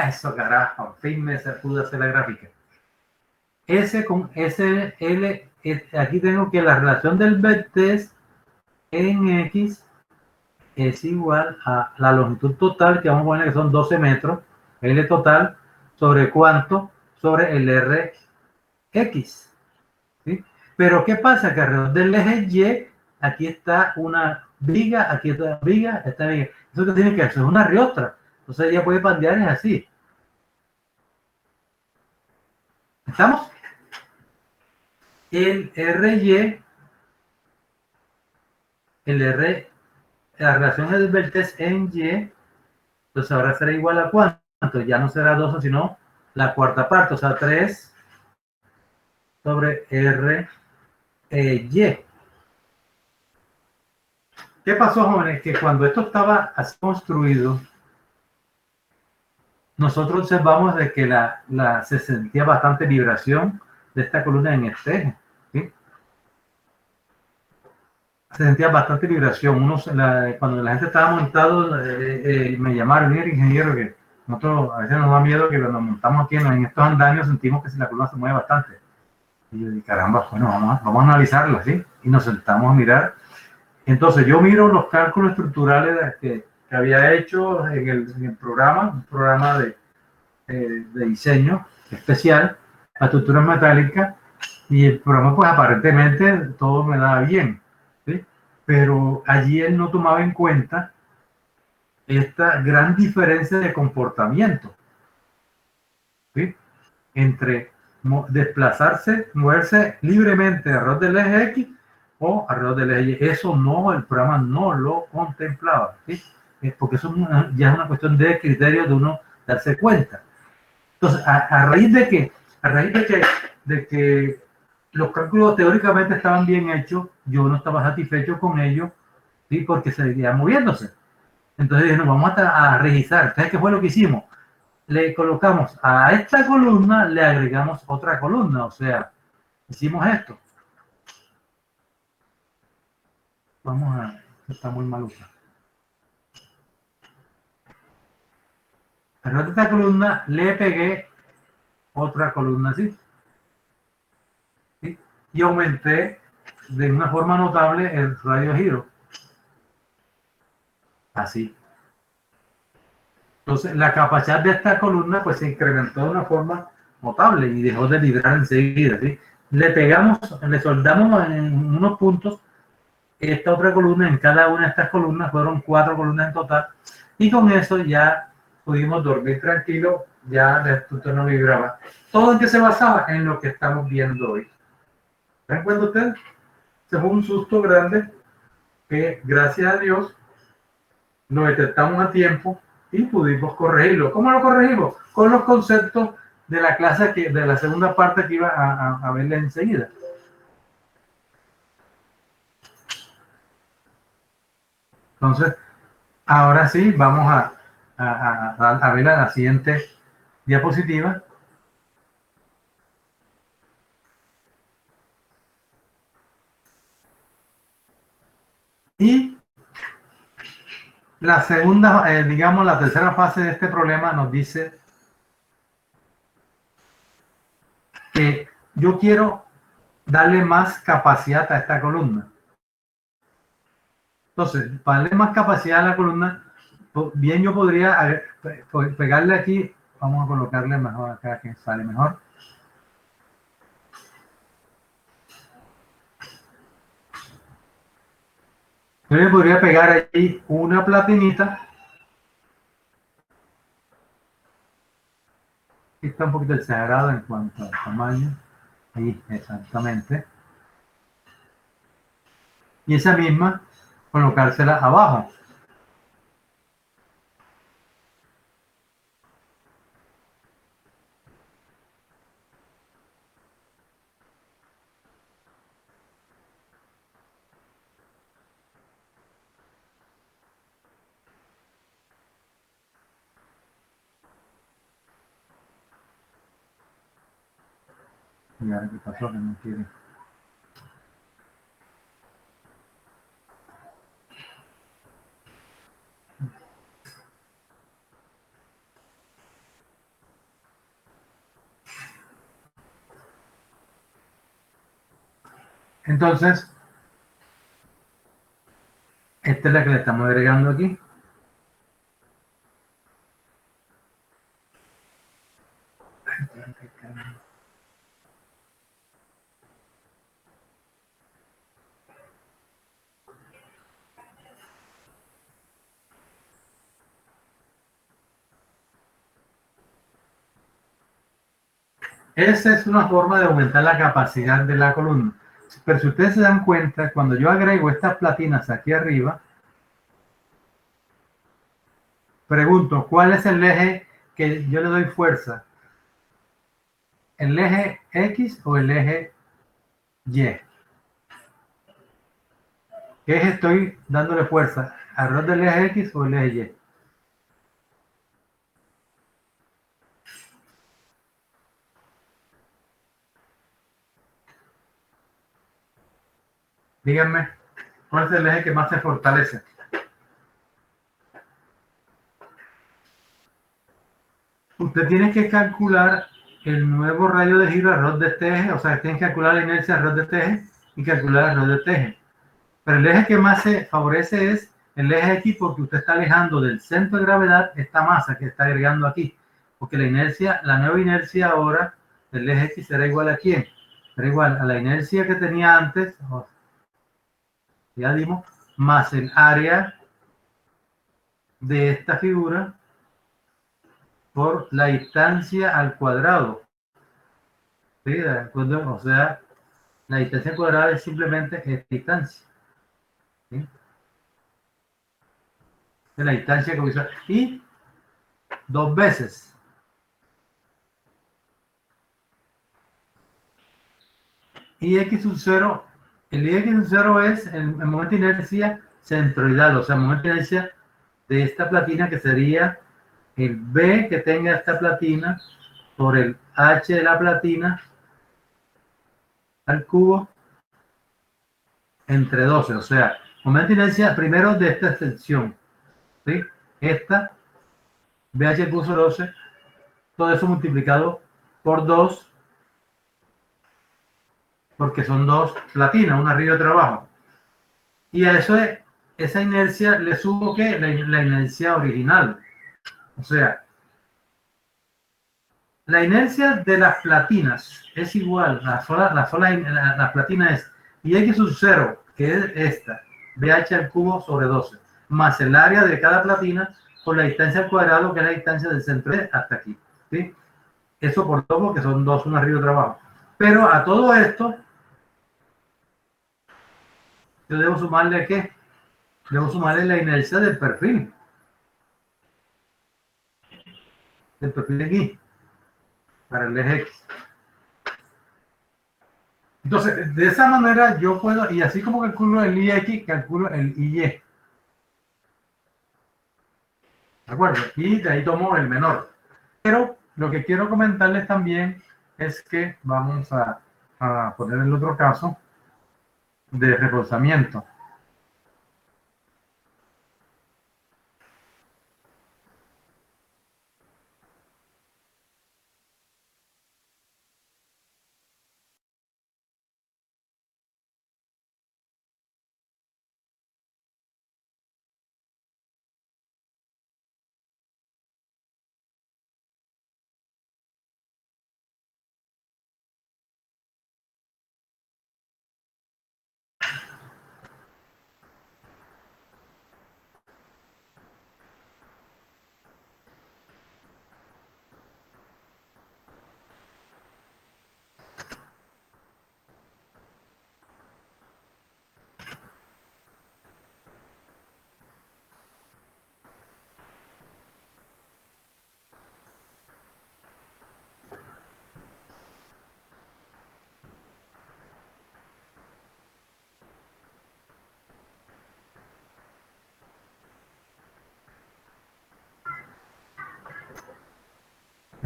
Eso, carajo. Al fin me pude hacer la gráfica. S con SL, aquí tengo que la relación del vértex en X es igual a la longitud total, que vamos a poner que son 12 metros, L total, sobre cuánto, sobre el RX. ¿Sí? Pero ¿qué pasa? Que alrededor del eje Y, aquí está una viga, aquí está una viga, esta viga. Eso que tiene que hacer es una riostra. Entonces ella puede pandear es así. ¿Estamos? El RY, la relación del vértex en Y, entonces ahora será igual a cuánto, ya no será 12, sino la cuarta parte, o sea, 3 sobre RY. ¿Qué pasó, jóvenes? Que cuando esto estaba así construido, nosotros observamos de que se sentía bastante vibración de esta columna en este eje. ¿Sí? Se sentía bastante vibración. Cuando la gente estaba montado, me llamaron, mira, ingeniero, que nosotros a veces nos da miedo que cuando nos montamos aquí en estos andamios sentimos que si la columna se mueve bastante. Y yo dije, caramba, bueno, vamos a analizarlo, ¿sí? Y nos sentamos a mirar. Entonces yo miro los cálculos estructurales que había hecho en el programa, un programa de diseño especial para estructuras metálicas, y el programa pues aparentemente todo me daba bien, ¿sí? Pero allí él no tomaba en cuenta esta gran diferencia de comportamiento, ¿sí? Entre desplazarse, moverse libremente alrededor del eje X o alrededor del eje Y. Eso no, el programa no lo contemplaba, ¿sí? Porque eso ya es una cuestión de criterio de uno darse cuenta. Entonces, a raíz de que los cálculos teóricamente estaban bien hechos, yo no estaba satisfecho con ellos, ¿sí? Porque seguía moviéndose. Entonces dije, no, vamos a revisar. ¿Sabes qué fue lo que hicimos? Le colocamos a esta columna, le agregamos otra columna, o sea, hicimos esto. Vamos a... Está muy mal usado. A esta columna le pegué otra columna así. ¿Sí? Y aumenté de una forma notable el radio de giro. Así. Entonces, la capacidad de esta columna pues se incrementó de una forma notable y dejó de vibrar enseguida, ¿sí? Le pegamos, le soldamos en unos puntos esta otra columna. En cada una de estas columnas fueron 4 columnas en total, y con eso ya pudimos dormir tranquilo, ya la estructura no vibraba. ¿Todo en qué se basaba? En lo que estamos viendo hoy. ¿Ven cuenta ustedes? Se fue un susto grande que, gracias a Dios, lo detectamos a tiempo y pudimos corregirlo. ¿Cómo lo corregimos? Con los conceptos de la clase, de la segunda parte que iba a verles enseguida. Entonces, ahora sí, vamos a ver la siguiente diapositiva. Y la segunda, digamos, la tercera fase de este problema nos dice que yo quiero darle más capacidad a esta columna. Entonces, para darle más capacidad a la columna, bien yo podría pegarle aquí, vamos a colocarle mejor acá, que sale mejor. Yo le podría pegar aquí una platinita. Está un poquito exagerado en cuanto al tamaño. Ahí, exactamente. Y esa misma, colocársela abajo. Y ahora qué pasó, que no quiere. Entonces, esta es la que le estamos agregando aquí. Esa es una forma de aumentar la capacidad de la columna. Pero si ustedes se dan cuenta, cuando yo agrego estas platinas aquí arriba, pregunto, ¿cuál es el eje que yo le doy fuerza? ¿El eje X o el eje Y? ¿Qué eje estoy dándole fuerza? ¿Alrededor del eje X o el eje Y? Díganme, ¿cuál es el eje que más se fortalece? Usted tiene que calcular el nuevo radio de giro alrededor de este eje, o sea, tienen que calcular la inercia alrededor de este eje y calcular alrededor de este eje. Pero el eje que más se favorece es el eje X porque usted está alejando del centro de gravedad esta masa que está agregando aquí. Porque la inercia, la nueva inercia ahora, el eje X será igual a quién? Será igual a la inercia que tenía antes, ya dimos, más el área de esta figura por la distancia al cuadrado. ¿Sí? ¿De acuerdo? O sea, la distancia al cuadrado es simplemente esta distancia. ¿Sí? De la distancia que usa. Y 2 veces. Y x sub 0, el x sub 0 es el momento de inercia centroidal, o sea, el momento de inercia de esta platina que sería el B que tenga esta platina por el H de la platina al cubo entre 12, o sea, momento de inercia primero de esta sección, ¿sí? Esta, BH puso 12, todo eso multiplicado por 2, porque son dos platinas, una arriba y otra abajo. Y a eso, esa inercia le sumo que la inercia original. O sea, la inercia de las platinas es igual, la platina es y x sub 0, que es esta, BH al cubo sobre 12, más el área de cada platina por la distancia al cuadrado, que es la distancia del centro hasta aquí. ¿Sí? Eso por todo, porque son dos, una arriba y otra abajo. Pero a todo esto, yo debo sumarle ¿qué? Debo sumarle la inercia del perfil de aquí, para el eje X. Entonces, de esa manera yo puedo, y así como calculo el IX, calculo el IY. ¿De acuerdo? Y de ahí tomo el menor. Pero lo que quiero comentarles también es que vamos a poner el otro caso de reforzamiento.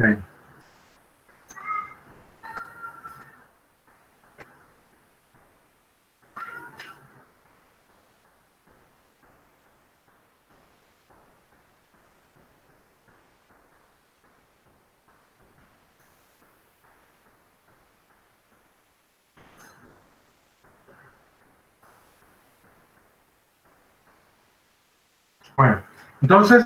Okay. Bueno, entonces,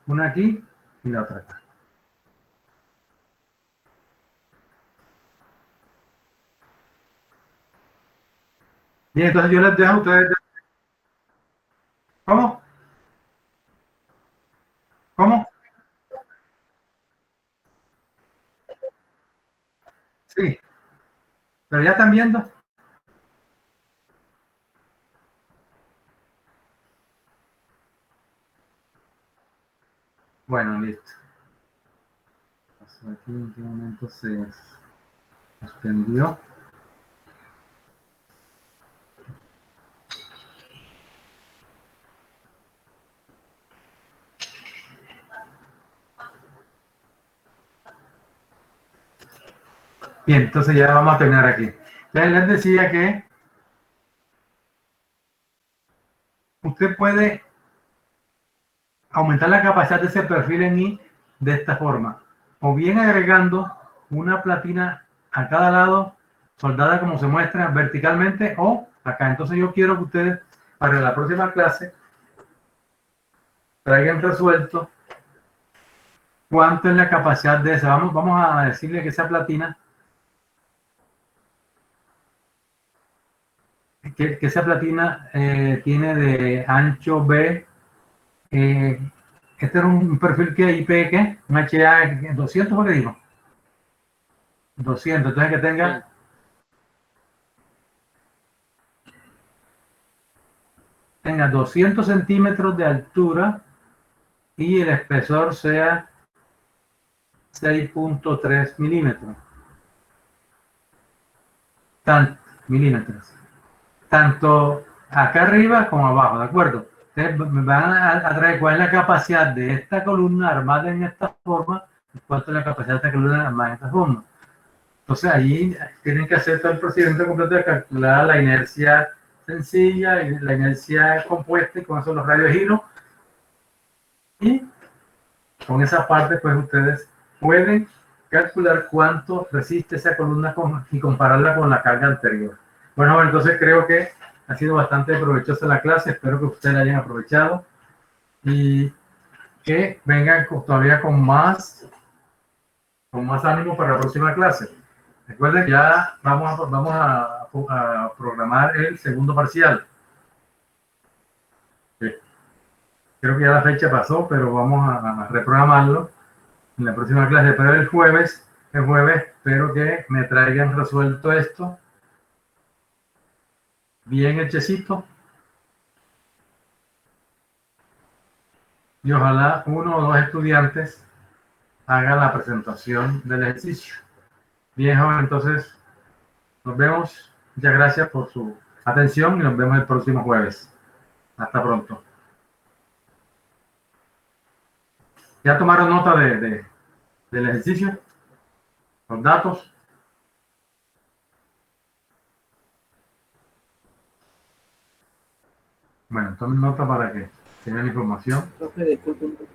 una aquí y la otra acá. Bien, entonces yo les dejo a ustedes. ¿Cómo? ¿Cómo? Sí, pero ya están viendo. Bueno, listo. Pasó aquí, en qué momento se suspendió. Bien, entonces ya vamos a terminar aquí. Entonces les decía que usted puede aumentar la capacidad de ese perfil en I de esta forma, o bien agregando una platina a cada lado, soldada como se muestra verticalmente, o acá. Entonces yo quiero que ustedes para la próxima clase traigan resuelto cuánto es la capacidad de esa. Vamos a decirle que esa platina, que esa platina tiene de ancho B. Este era un perfil que IP, ¿qué? Un HA 200, ¿por qué digo? 200, entonces que tenga 200 centímetros de altura y el espesor sea 6.3 milímetros. Milímetros. Tanto acá arriba como abajo, ¿de acuerdo? Entonces me van a traer cuál es la capacidad de esta columna armada en esta forma y cuánto es la capacidad de esta columna armada en esta forma. Entonces allí tienen que hacer todo el procedimiento completo de calcular la inercia sencilla y la inercia compuesta, y con eso los radios de giro. Y con esa parte pues ustedes pueden calcular cuánto resiste esa columna y compararla con la carga anterior. Bueno, entonces creo que ha sido bastante provechosa la clase, espero que ustedes la hayan aprovechado y que vengan todavía con más ánimo para la próxima clase. Recuerden que ya vamos a programar el segundo parcial. Creo que ya la fecha pasó, pero vamos a reprogramarlo en la próxima clase. Pero el jueves espero que me traigan resuelto esto bien hechecito. Y ojalá uno o dos estudiantes hagan la presentación del ejercicio. Bien, joven, entonces nos vemos. Muchas gracias por su atención y nos vemos el próximo jueves. Hasta pronto. ¿Ya tomaron nota del ejercicio? ¿Los datos? Bueno, tomen nota para que tengan información. Profe, disculpe un poco.